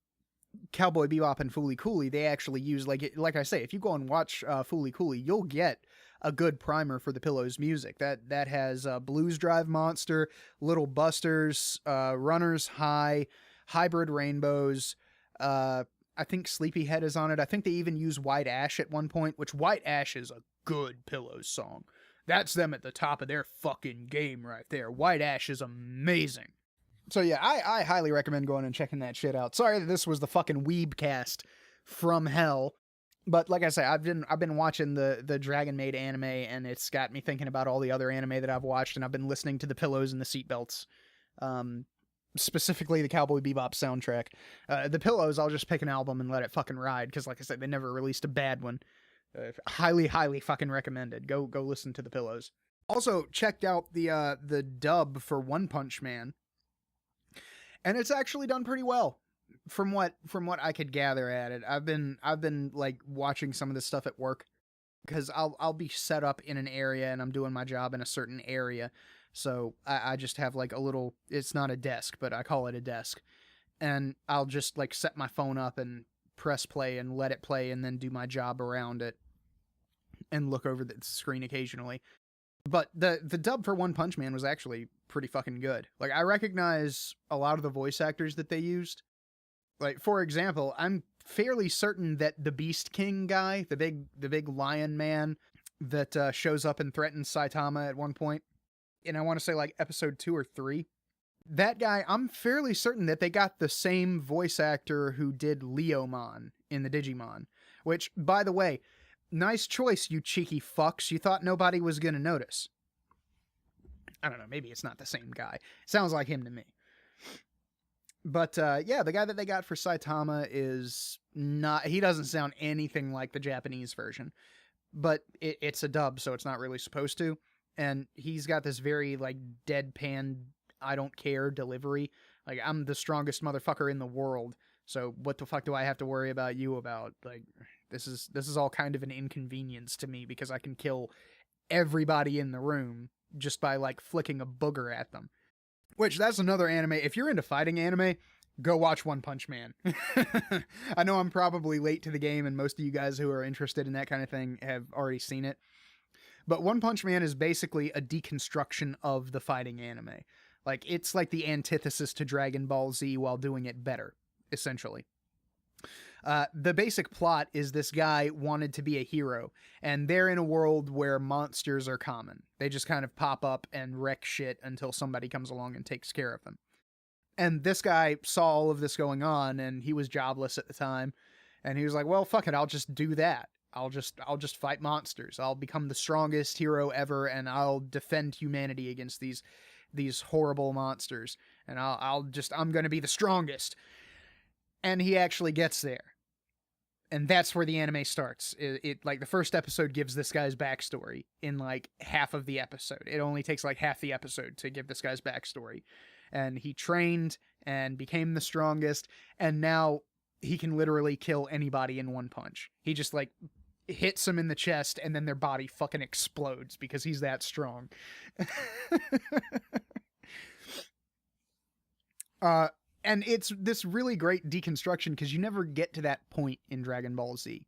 Speaker 1: Cowboy Bebop and Fooly Cooly, they actually use, like I say, if you go and watch Fooly Cooly, you'll get a good primer for the Pillows music. That has Blues Drive Monster, Little Busters, Runners High, Hybrid Rainbows, I think Sleepyhead is on it. I think they even use White Ash at one point, which White Ash is a good Pillows song. That's them at the top of their fucking game right there. White Ash is amazing. So yeah, I highly recommend going and checking that shit out. Sorry that this was the fucking Weebcast from hell. But like I say, I've been watching the Dragon Maid anime, and it's got me thinking about all the other anime that I've watched, and I've been listening to the pillows and the seatbelts. Specifically the Cowboy Bebop soundtrack. The pillows, I'll just pick an album and let it fucking ride, because like I said, they never released a bad one. Highly fucking recommended. Go listen to the pillows. Also checked out the dub for One Punch Man, and it's actually done pretty well. From what I could gather at it, I've been like watching some of this stuff at work, because I'll be set up in an area and I'm doing my job in a certain area, so I just have like a little, it's not a desk, but I call it a desk, and I'll just like set my phone up and press play and let it play, and then do my job around it and look over the screen occasionally. But the dub for One Punch Man was actually pretty fucking good. Like, I recognize a lot of the voice actors that they used. Like, for example, I'm fairly certain that the Beast King guy, the big lion man that shows up and threatens Saitama at one point, and I want to say like episode 2 or 3, that guy, I'm fairly certain that they got the same voice actor who did Leomon in the Digimon. Which, by the way, nice choice, you cheeky fucks. You thought nobody was gonna notice. I don't know, maybe it's not the same guy. Sounds like him to me. But, yeah, the guy that they got for Saitama is not... He doesn't sound anything like the Japanese version. But it's a dub, so it's not really supposed to. And he's got this very, like, deadpan, I don't care delivery. Like, I'm the strongest motherfucker in the world, so what the fuck do I have to worry about you about? Like, this is all kind of an inconvenience to me, because I can kill everybody in the room just by, like, flicking a booger at them. Which, that's another anime. If you're into fighting anime, go watch One Punch Man. I know I'm probably late to the game, and most of you guys who are interested in that kind of thing have already seen it. But One Punch Man is basically a deconstruction of the fighting anime. Like, it's like the antithesis to Dragon Ball Z while doing it better, essentially. The basic plot is this guy wanted to be a hero, and they're in a world where monsters are common. They just kind of pop up and wreck shit until somebody comes along and takes care of them. And this guy saw all of this going on, and he was jobless at the time, and he was like, well, fuck it, I'll just do that. I'll just fight monsters. I'll become the strongest hero ever, and I'll defend humanity against these horrible monsters. And I'm gonna be the strongest. And he actually gets there. And that's where the anime starts. It like, the first episode gives this guy's backstory in like half of the episode. It only takes like half the episode to give this guy's backstory. And he trained and became the strongest, and now he can literally kill anybody in one punch. He just like hits them in the chest, and then their body fucking explodes because he's that strong. And it's this really great deconstruction, because you never get to that point in Dragon Ball Z.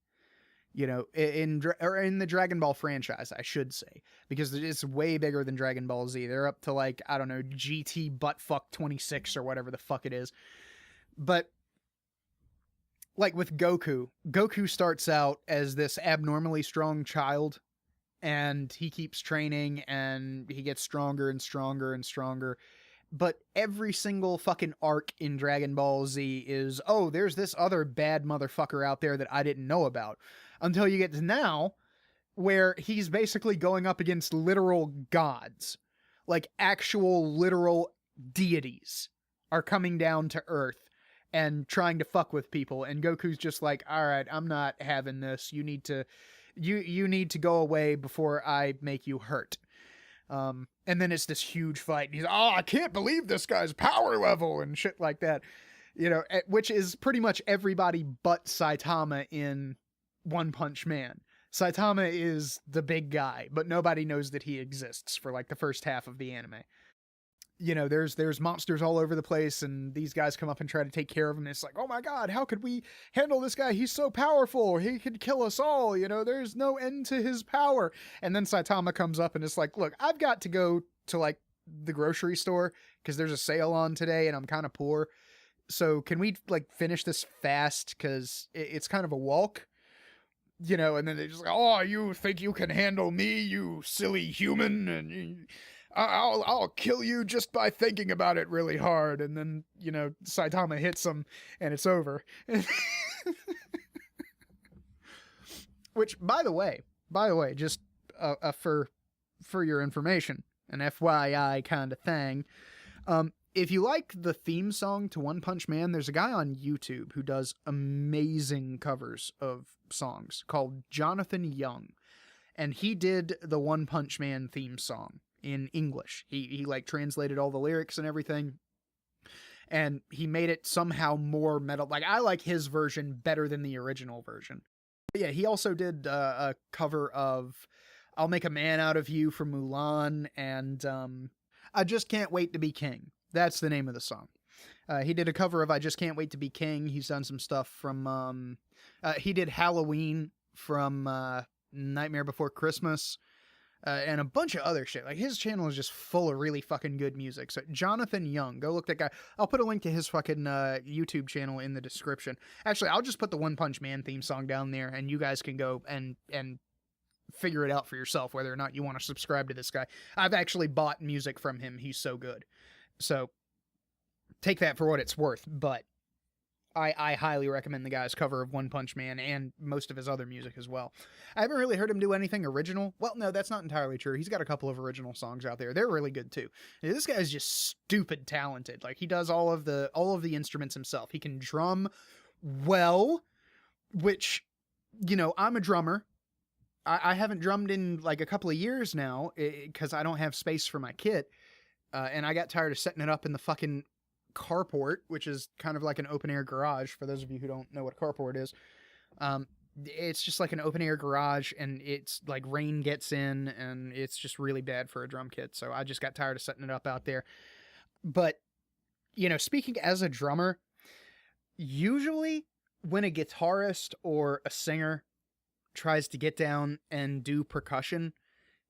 Speaker 1: You know, in the Dragon Ball franchise, I should say, because it's way bigger than Dragon Ball Z. They're up to like, I don't know, GT buttfuck 26 or whatever the fuck it is. But like with Goku starts out as this abnormally strong child, and he keeps training, and he gets stronger and stronger and stronger. But every single fucking arc in Dragon Ball Z is, oh, there's this other bad motherfucker out there that I didn't know about. Until you get to now, where he's basically going up against literal gods. Like, actual literal deities are coming down to Earth and trying to fuck with people. And Goku's just like, alright, I'm not having this. You need to go away before I make you hurt. And then it's this huge fight, and he's, oh, I can't believe this guy's power level, and shit like that. You know, which is pretty much everybody but Saitama in One Punch Man. Saitama is the big guy, but nobody knows that he exists for like the first half of the anime. You know, there's monsters all over the place, and these guys come up and try to take care of him, and it's like, oh my god, how could we handle this guy? He's so powerful, he could kill us all, you know, there's no end to his power. And then Saitama comes up and it's like, look, I've got to go to like the grocery store, because there's a sale on today, and I'm kind of poor, so can we like finish this fast, because it's kind of a walk. you know, and then they just like, oh, you think you can handle me, you silly human, and I'll kill you just by thinking about it really hard. And then, you know, Saitama hits him and it's over. Which, by the way, just for your information, an FYI kind of thing, if you like the theme song to One Punch Man, there's a guy on YouTube who does amazing covers of songs called Jonathan Young. And he did the One Punch Man theme song in English. He like translated all the lyrics and everything. And he made it somehow more metal. Like, I like his version better than the original version. But yeah, he also did a cover of I'll Make a Man Out of You from Mulan, and I Just Can't Wait to Be King. That's the name of the song. He did a cover of I Just Can't Wait to Be King. He's done some stuff from... he did Halloween from Nightmare Before Christmas, and a bunch of other shit. Like, his channel is just full of really fucking good music. So, Jonathan Young, go look that guy. I'll put a link to his fucking YouTube channel in the description. Actually, I'll just put the One Punch Man theme song down there, and you guys can go and figure it out for yourself, whether or not you want to subscribe to this guy. I've actually bought music from him. He's so good. So, take that for what it's worth, but I highly recommend the guy's cover of One Punch Man and most of his other music as well. I haven't really heard him do anything original. Well, no, that's not entirely true. He's got a couple of original songs out there. They're really good too. This guy's just stupid talented. Like, he does all of the instruments himself. He can drum well, which, you know, I'm a drummer. I haven't drummed in like a couple of years now because I don't have space for my kit. And I got tired of setting it up in the fucking carport, which is kind of like an open air garage for those of you who don't know what a carport is. It's just like an open air garage, and it's like rain gets in, and it's just really bad for a drum kit. So I just got tired of setting it up out there. But, you know, speaking as a drummer, usually when a guitarist or a singer tries to get down and do percussion,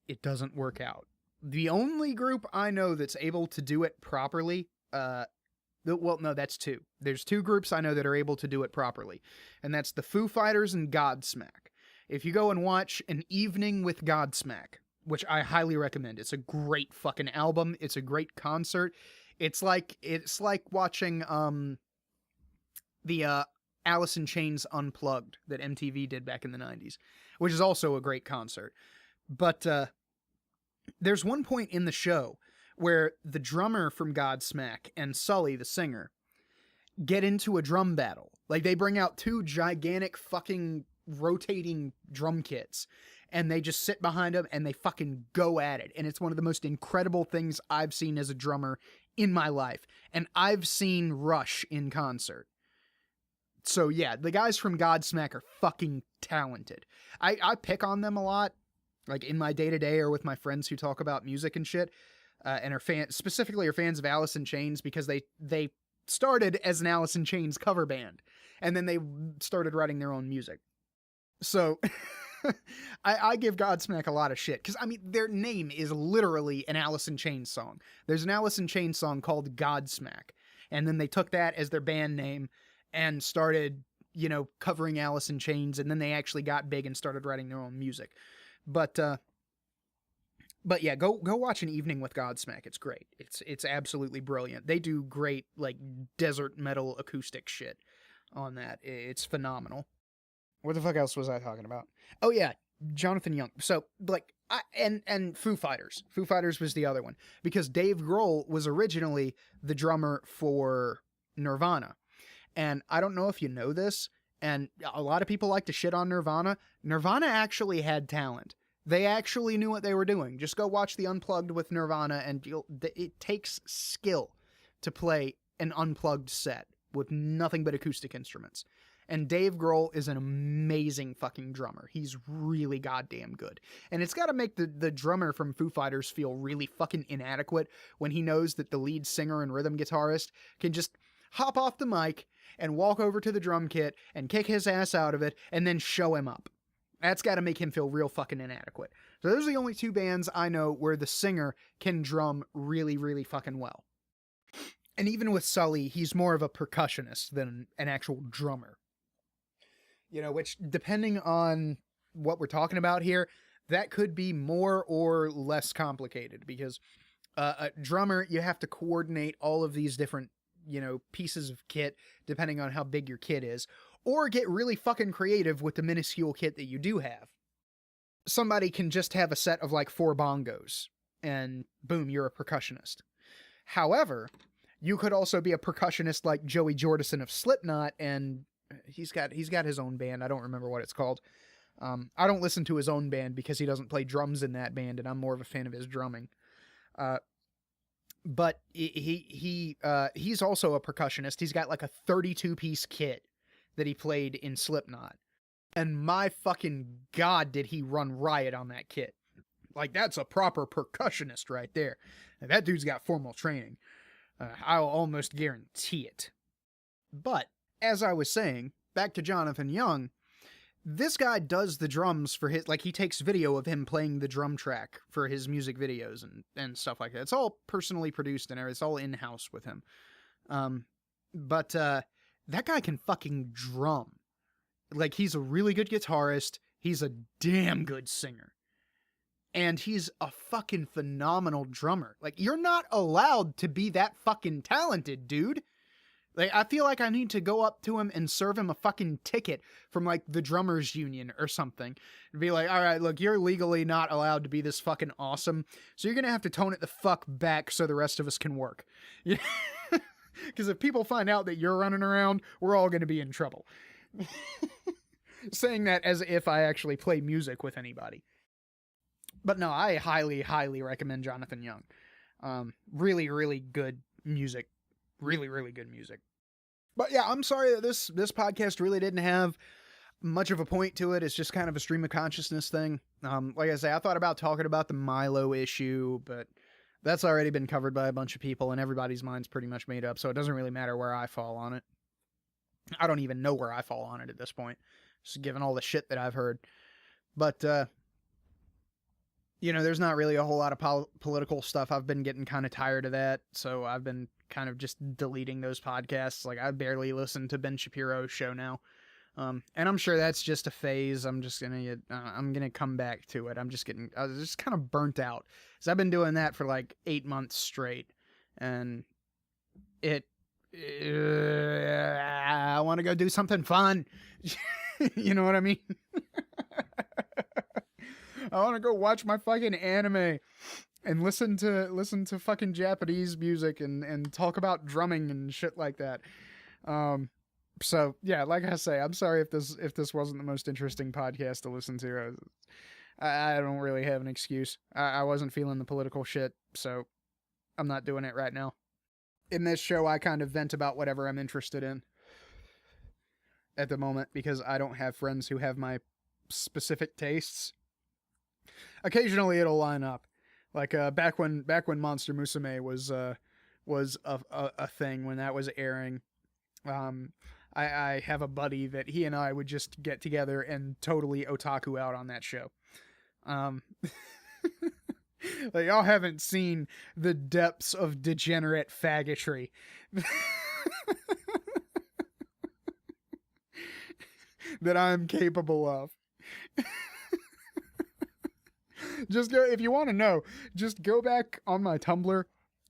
Speaker 1: it doesn't work out. The only group I know that's able to do it properly, well, no, that's two. There's two groups I know that are able to do it properly, and that's the Foo Fighters and Godsmack. If you go and watch An Evening with Godsmack, which I highly recommend, it's a great fucking album. It's a great concert. It's like watching the Alice in Chains Unplugged that MTV did back in the 90s, which is also a great concert. But there's one point in the show where the drummer from Godsmack and Sully, the singer, get into a drum battle. Like, they bring out two gigantic fucking rotating drum kits, and they just sit behind them and they fucking go at it. And it's one of the most incredible things I've seen as a drummer in my life. And I've seen Rush in concert. So yeah, the guys from Godsmack are fucking talented. I pick on them a lot, like in my day-to-day or with my friends who talk about music and shit. And are fans of Alice in Chains, because they started as an Alice in Chains cover band, and then they started writing their own music. So I give Godsmack a lot of shit, because I mean, their name is literally an Alice in Chains song. There's an Alice in Chains song called Godsmack, and then they took that as their band name and started, you know, covering Alice in Chains, and then they actually got big and started writing their own music. But yeah, go watch An Evening with Godsmack. It's great. It's absolutely brilliant. They do great, like, desert metal acoustic shit on that. It's phenomenal. What the fuck else was I talking about? Oh yeah, Jonathan Young. So, like, and Foo Fighters. Foo Fighters was the other one, because Dave Grohl was originally the drummer for Nirvana. And I don't know if you know this, and a lot of people like to shit on Nirvana. Nirvana actually had talent. They actually knew what they were doing. Just go watch the Unplugged with Nirvana, and it takes skill to play an unplugged set with nothing but acoustic instruments. And Dave Grohl is an amazing fucking drummer. He's really goddamn good. And it's got to make the drummer from Foo Fighters feel really fucking inadequate when he knows that the lead singer and rhythm guitarist can just hop off the mic and walk over to the drum kit and kick his ass out of it and then show him up. That's got to make him feel real fucking inadequate. So those are the only two bands I know where the singer can drum really, really fucking well. And even with Sully, he's more of a percussionist than an actual drummer. which depending on what we're talking about here, that could be more or less complicated because a drummer, you have to coordinate all of these different, pieces of kit depending on how big your kit is, or get really fucking creative with the minuscule kit that you do have. Somebody can just have a set of like 4 bongos and boom, you're a percussionist. However, you could also be a percussionist like Joey Jordison of Slipknot, and he's got his own band. I don't remember what it's called. I don't listen to his own band because he doesn't play drums in that band, and I'm more of a fan of his drumming. But he's also a percussionist. He's got like a 32-piece kit that he played in Slipknot. And my fucking God, did he run riot on that kit. Like, that's a proper percussionist right there. And that dude's got formal training. I'll almost guarantee it. But, as I was saying, back to Jonathan Young, this guy does the drums for his, like, he takes video of him playing the drum track for his music videos and stuff like that. It's all personally produced and it's all in-house with him. But that guy can fucking drum. Like, he's a really good guitarist. He's a damn good singer. And he's a fucking phenomenal drummer. Like, you're not allowed to be that fucking talented, dude. Like, I feel like I need to go up to him and serve him a fucking ticket from, like, the drummers union or something. And be like, all right, look, you're legally not allowed to be this fucking awesome, so you're gonna have to tone it the fuck back so the rest of us can work. Because if people find out that you're running around, we're all gonna be in trouble. Saying that as if I actually play music with anybody. But no, I highly, highly recommend Jonathan Young. Really, really good music. Really, really good music. But yeah, I'm sorry that this podcast really didn't have much of a point to it. It's just kind of a stream of consciousness thing. Like I say, I thought about talking about the Milo issue, but that's already been covered by a bunch of people and everybody's mind's pretty much made up, so it doesn't really matter where I fall on it. I don't even know where I fall on it at this point, just given all the shit that I've heard. But, there's not really a whole lot of political stuff. I've been getting kind of tired of that, so I've been kind of just deleting those podcasts. Like, I barely listen to Ben Shapiro's show now. And I'm sure that's just a phase. I'm gonna come back to it. I was just kind of burnt out. So I've been doing that for like 8 months straight, and I want to go do something fun. You know what I mean? I want to go watch my fucking anime and listen to fucking Japanese music and talk about drumming and shit like that. So yeah, like I say, I'm sorry if this wasn't the most interesting podcast to listen to. I don't really have an excuse. I wasn't feeling the political shit, so I'm not doing it right now. In this show, I kind of vent about whatever I'm interested in at the moment because I don't have friends who have my specific tastes. Occasionally it'll line up. Like back when Monster Musume was a thing, when that was airing. I have a buddy that he and I would just get together and totally otaku out on that show. Like, y'all haven't seen the depths of degenerate faggotry that I'm capable of. Just go, if you want to know, just go back on my Tumblr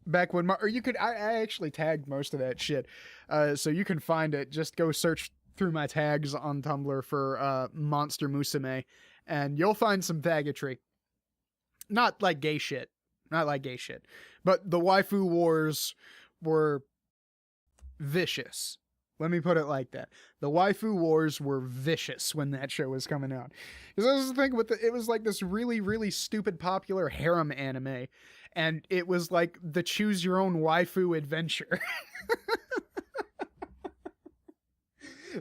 Speaker 1: back when I actually tagged most of that shit. So you can find it. Just go search through my tags on Tumblr for Monster Musume and you'll find some faggotry. Not like gay shit, but the waifu wars were vicious. Let me put it like that. The waifu wars were vicious when that show was coming out. Because I was thinking it was like this really, really stupid popular harem anime. And it was like the choose your own waifu adventure.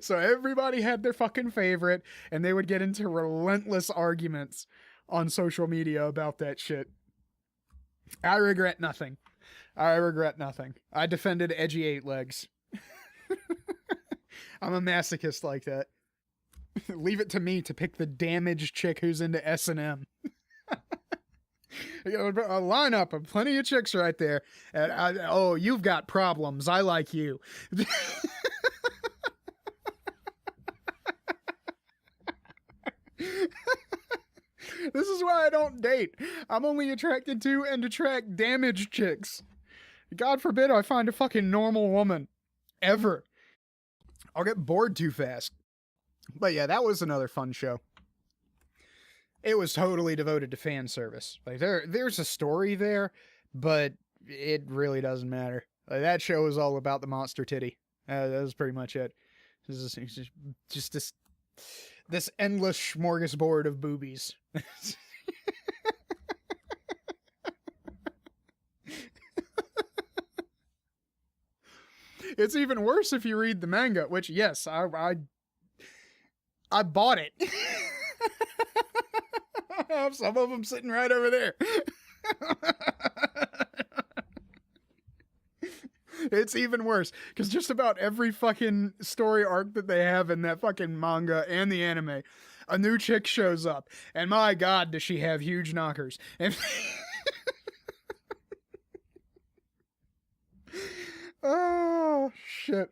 Speaker 1: So everybody had their fucking favorite, and they would get into relentless arguments on social media about that shit. I regret nothing. I defended edgy 8-legs. I'm a masochist like that. Leave it to me to pick the damaged chick who's into S&M. A lineup of plenty of chicks right there. And you've got problems. I like you. This is why I don't date. I'm only attracted to and attract damaged chicks. God forbid I find a fucking normal woman. Ever. I'll get bored too fast. But yeah, that was another fun show. It was totally devoted to fan service. Like there's a story there, but it really doesn't matter. Like, that show is all about the monster titty. That was pretty much it. Just this endless smorgasbord of boobies. It's even worse if you read the manga, which, yes, I bought it. I have some of them sitting right over there. It's even worse, because just about every fucking story arc that they have in that fucking manga and the anime, a new chick shows up, and my god, does she have huge knockers. And oh, shit.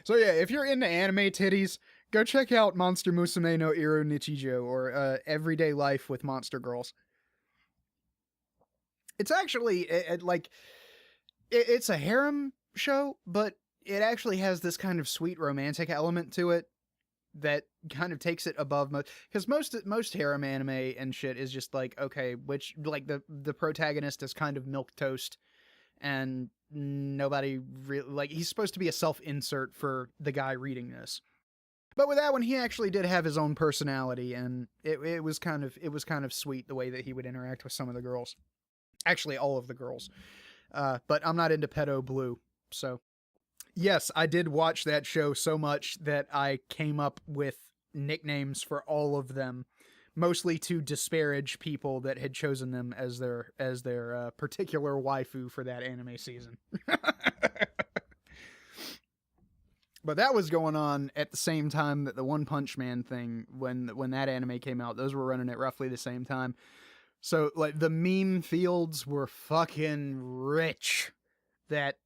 Speaker 1: So yeah, if you're into anime titties, go check out Monster Musume no Iro Nichijo, or Everyday Life with Monster Girls. It's actually, it's a harem show, but it actually has this kind of sweet romantic element to it that kind of takes it above most, because most harem anime and shit is just like, okay, which, like, the protagonist is kind of milquetoast, and nobody really, like, he's supposed to be a self-insert for the guy reading this. But with that one, he actually did have his own personality, and it was kind of sweet the way that he would interact with some of the girls. Actually, all of the girls. But I'm not into pedo blue, so yes, I did watch that show so much that I came up with nicknames for all of them, mostly to disparage people that had chosen them as their particular waifu for that anime season. But that was going on at the same time that the One Punch Man thing, when that anime came out. Those were running at roughly the same time. So, like, the meme fields were fucking rich. That,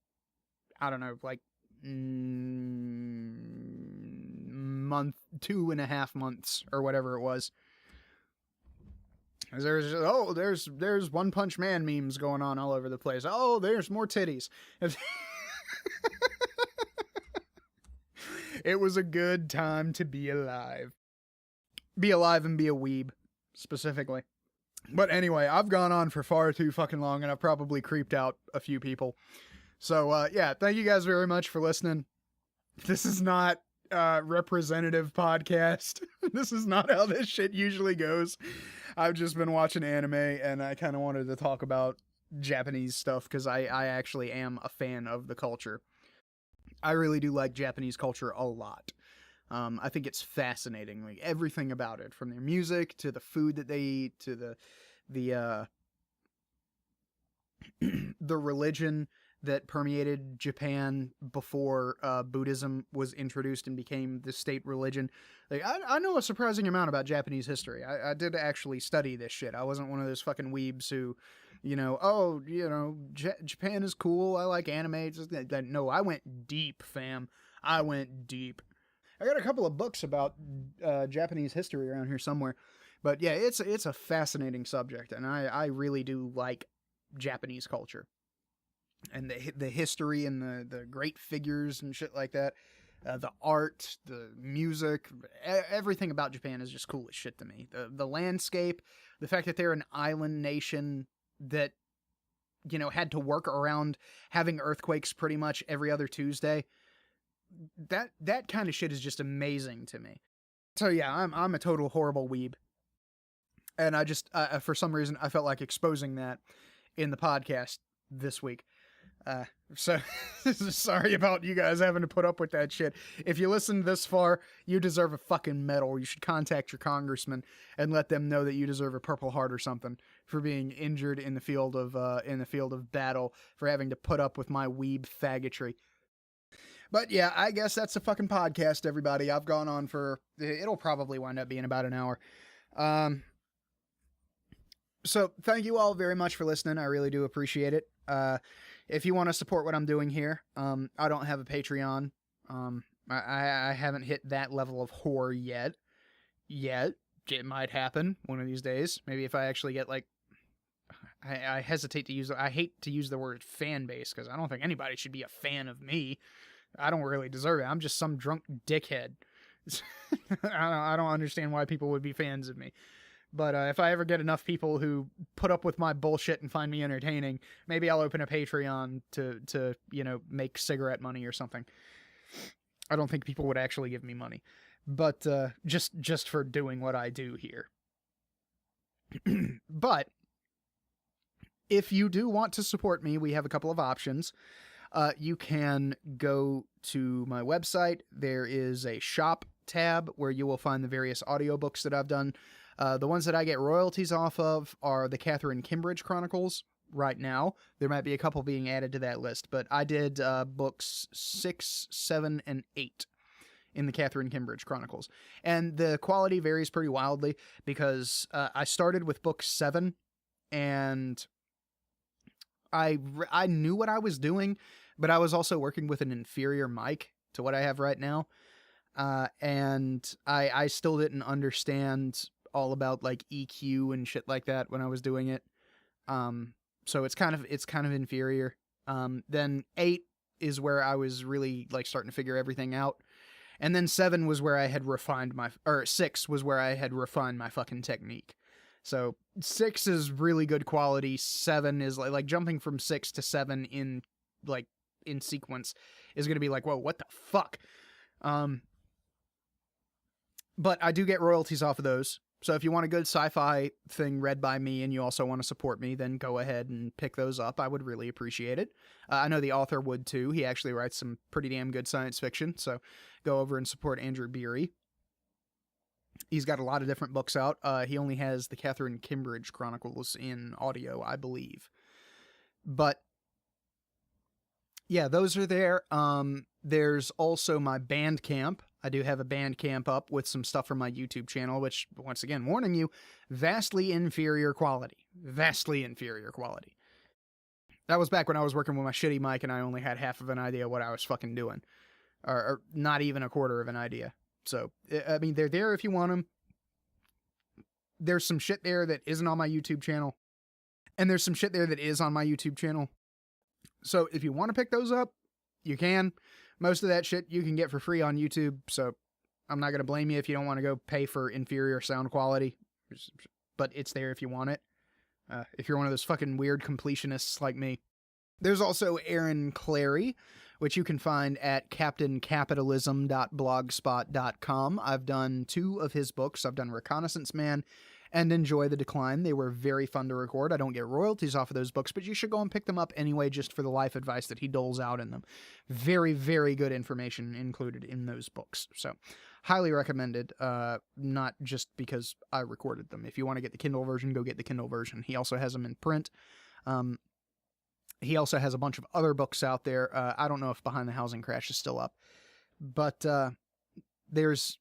Speaker 1: I don't know, like, 2.5 months, or whatever it was. There's One Punch Man memes going on all over the place. Oh, there's more titties. It was a good time to be alive. Be alive and be a weeb, specifically. But anyway, I've gone on for far too fucking long, and I've probably creeped out a few people. So, yeah, thank you guys very much for listening. This is not a representative podcast. This is not how this shit usually goes. I've just been watching anime, and I kind of wanted to talk about Japanese stuff, because I actually am a fan of the culture. I really do like Japanese culture a lot. I think it's fascinating, like everything about it, from their music to the food that they eat to the the religion that permeated Japan before Buddhism was introduced and became the state religion. Like, I know a surprising amount about Japanese history. I did actually study this shit. I wasn't one of those fucking weebs who, Japan is cool, I like anime. No, I went deep, fam. I went deep. I got a couple of books about Japanese history around here somewhere. But yeah, it's a fascinating subject, and I really do like Japanese culture. And the history and the great figures and shit like that. The art, the music, everything about Japan is just cool as shit to me. The landscape, the fact that they're an island nation that, had to work around having earthquakes pretty much every other Tuesday. That kind of shit is just amazing to me. So yeah, I'm a total horrible weeb. And I just, for some reason, I felt like exposing that in the podcast this week. So sorry about you guys having to put up with that shit. If you listened this far, you deserve a fucking medal. You should contact your congressman and let them know that you deserve a Purple Heart or something for being injured in the field of battle, for having to put up with my weeb faggotry. But yeah, I guess that's a fucking podcast, everybody. I've gone on it'll probably wind up being about an hour. So thank you all very much for listening. I really do appreciate it. If you want to support what I'm doing here, I don't have a Patreon. I haven't hit that level of whore yet. it might happen one of these days. Maybe if I actually get, like, I hesitate to use, I hate to use the word fan base, because I don't think anybody should be a fan of me. I don't really deserve it. I'm just some drunk dickhead. I don't understand why people would be fans of me. But if I ever get enough people who put up with my bullshit and find me entertaining, maybe I'll open a Patreon to make cigarette money or something. I don't think people would actually give me money, but just for doing what I do here. But if you do want to support me, we have a couple of options. You can go to my website. There is a shop tab where you will find the various audiobooks that I've done. The ones that I get royalties off of are the Catherine Kimbridge Chronicles right now. There might be a couple being added to that list, but I did books 6, 7, and 8 in the Catherine Kimbridge Chronicles. And the quality varies pretty wildly because I started with book 7 and I knew what I was doing, but I was also working with an inferior mic to what I have right now. And I still didn't understand all about like EQ and shit like that when I was doing it. So it's kind of inferior. Then 8 is where I was really like starting to figure everything out. And then 7 was where I had refined 6 was where I had refined my fucking technique. So 6 is really good quality. 7 is like jumping from 6 to 7 in sequence is going to be like, whoa, what the fuck? But I do get royalties off of those. So if you want a good sci-fi thing read by me and you also want to support me, then go ahead and pick those up. I would really appreciate it. I know the author would too. He actually writes some pretty damn good science fiction. So go over and support Andrew Beery. He's got a lot of different books out. He only has the Catherine Kimbridge Chronicles in audio, I believe. But yeah, those are there. There's also my Bandcamp. I do have a Bandcamp up with some stuff from my YouTube channel, which, once again, warning you, vastly inferior quality. Vastly inferior quality. That was back when I was working with my shitty mic and I only had half of an idea what I was fucking doing. Or not even a quarter of an idea. So, I mean, they're there if you want them. There's some shit there that isn't on my YouTube channel. And there's some shit there that is on my YouTube channel. So, if you want to pick those up, you can. Most of that shit you can get for free on YouTube, so I'm not going to blame you if you don't want to go pay for inferior sound quality. But it's there if you want it. If you're one of those fucking weird completionists like me. There's also Aaron Clary, which you can find at captaincapitalism.blogspot.com. I've done 2 of his books. I've done Reconnaissance Man and Enjoy the Decline. They were very fun to record. I don't get royalties off of those books, but you should go and pick them up anyway just for the life advice that he doles out in them. Very, very good information included in those books. So, highly recommended, not just because I recorded them. If you want to get the Kindle version, go get the Kindle version. He also has them in print. He also has a bunch of other books out there. I don't know if Behind the Housing Crash is still up, but there's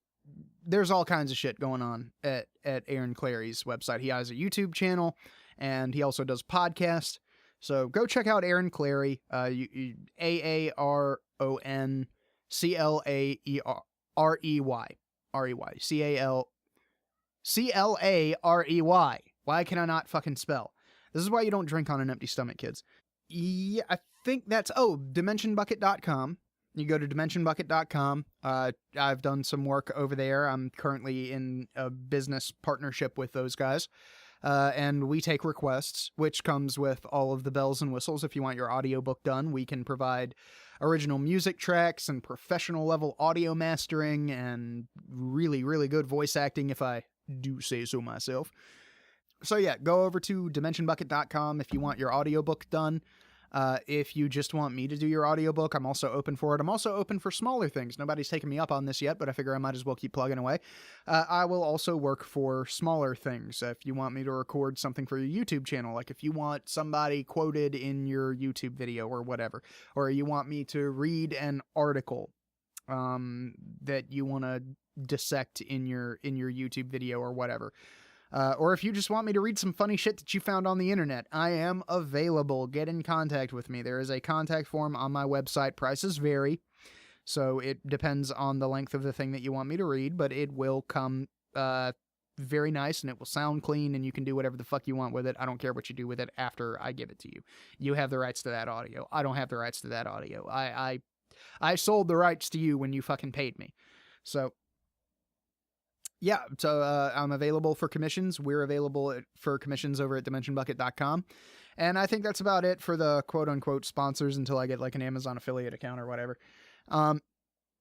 Speaker 1: all kinds of shit going on at Aaron Clary's website. He has a YouTube channel, and he also does podcasts. So go check out Aaron Clary, AARONCLAREY. CLAREY. Why can I not fucking spell? This is why you don't drink on an empty stomach, kids. Yeah, I think that's... Oh, DimensionBucket.com. You go to DimensionBucket.com. I've done some work over there. I'm currently in a business partnership with those guys. And we take requests, which comes with all of the bells and whistles. If you want your audiobook done, we can provide original music tracks and professional level audio mastering and really, really good voice acting, if I do say so myself. So yeah, go over to DimensionBucket.com if you want your audiobook done. If you just want me to do your audiobook, I'm also open for it. I'm also open for smaller things. Nobody's taken me up on this yet, but I figure I might as well keep plugging away. I will also work for smaller things. If you want me to record something for your YouTube channel, like if you want somebody quoted in your YouTube video or whatever, or you want me to read an article that you want to dissect in your YouTube video or whatever. Or if you just want me to read some funny shit that you found on the internet, I am available. Get in contact with me. There is a contact form on my website. Prices vary, so it depends on the length of the thing that you want me to read, but it will come very nice and it will sound clean and you can do whatever the fuck you want with it. I don't care what you do with it after I give it to you. You have the rights to that audio. I don't have the rights to that audio. I sold the rights to you when you fucking paid me. So, yeah, so I'm available for commissions. We're available for commissions over at dimensionbucket.com. And I think that's about it for the quote-unquote sponsors until I get like an Amazon affiliate account or whatever.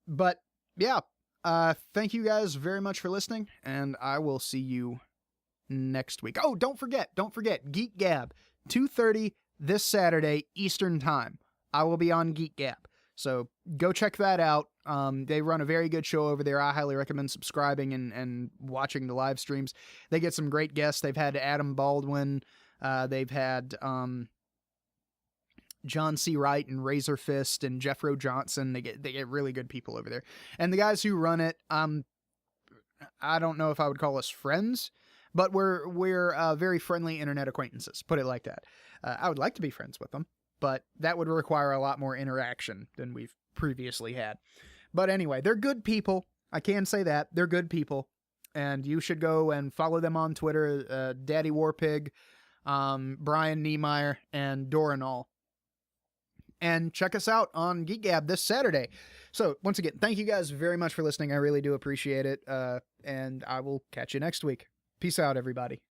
Speaker 1: But, yeah, thank you guys very much for listening, and I will see you next week. Oh, don't forget, Geek Gab, 2:30 this Saturday, Eastern Time. I will be on Geek Gab. So go check that out. They run a very good show over there. I highly recommend subscribing and watching the live streams. They get some great guests. They've had Adam Baldwin. They've had John C. Wright and Razor Fist and Jeffro Johnson. They get really good people over there. And the guys who run it, I don't know if I would call us friends, but we're very friendly internet acquaintances. Put it like that. I would like to be friends with them, but that would require a lot more interaction than we've previously had. But anyway, they're good people. I can say that. They're good people. And you should go and follow them on Twitter, Daddy Warpig, Brian Niemeyer, and Doranol. And check us out on Geek Gab this Saturday. So, once again, thank you guys very much for listening. I really do appreciate it. And I will catch you next week. Peace out, everybody.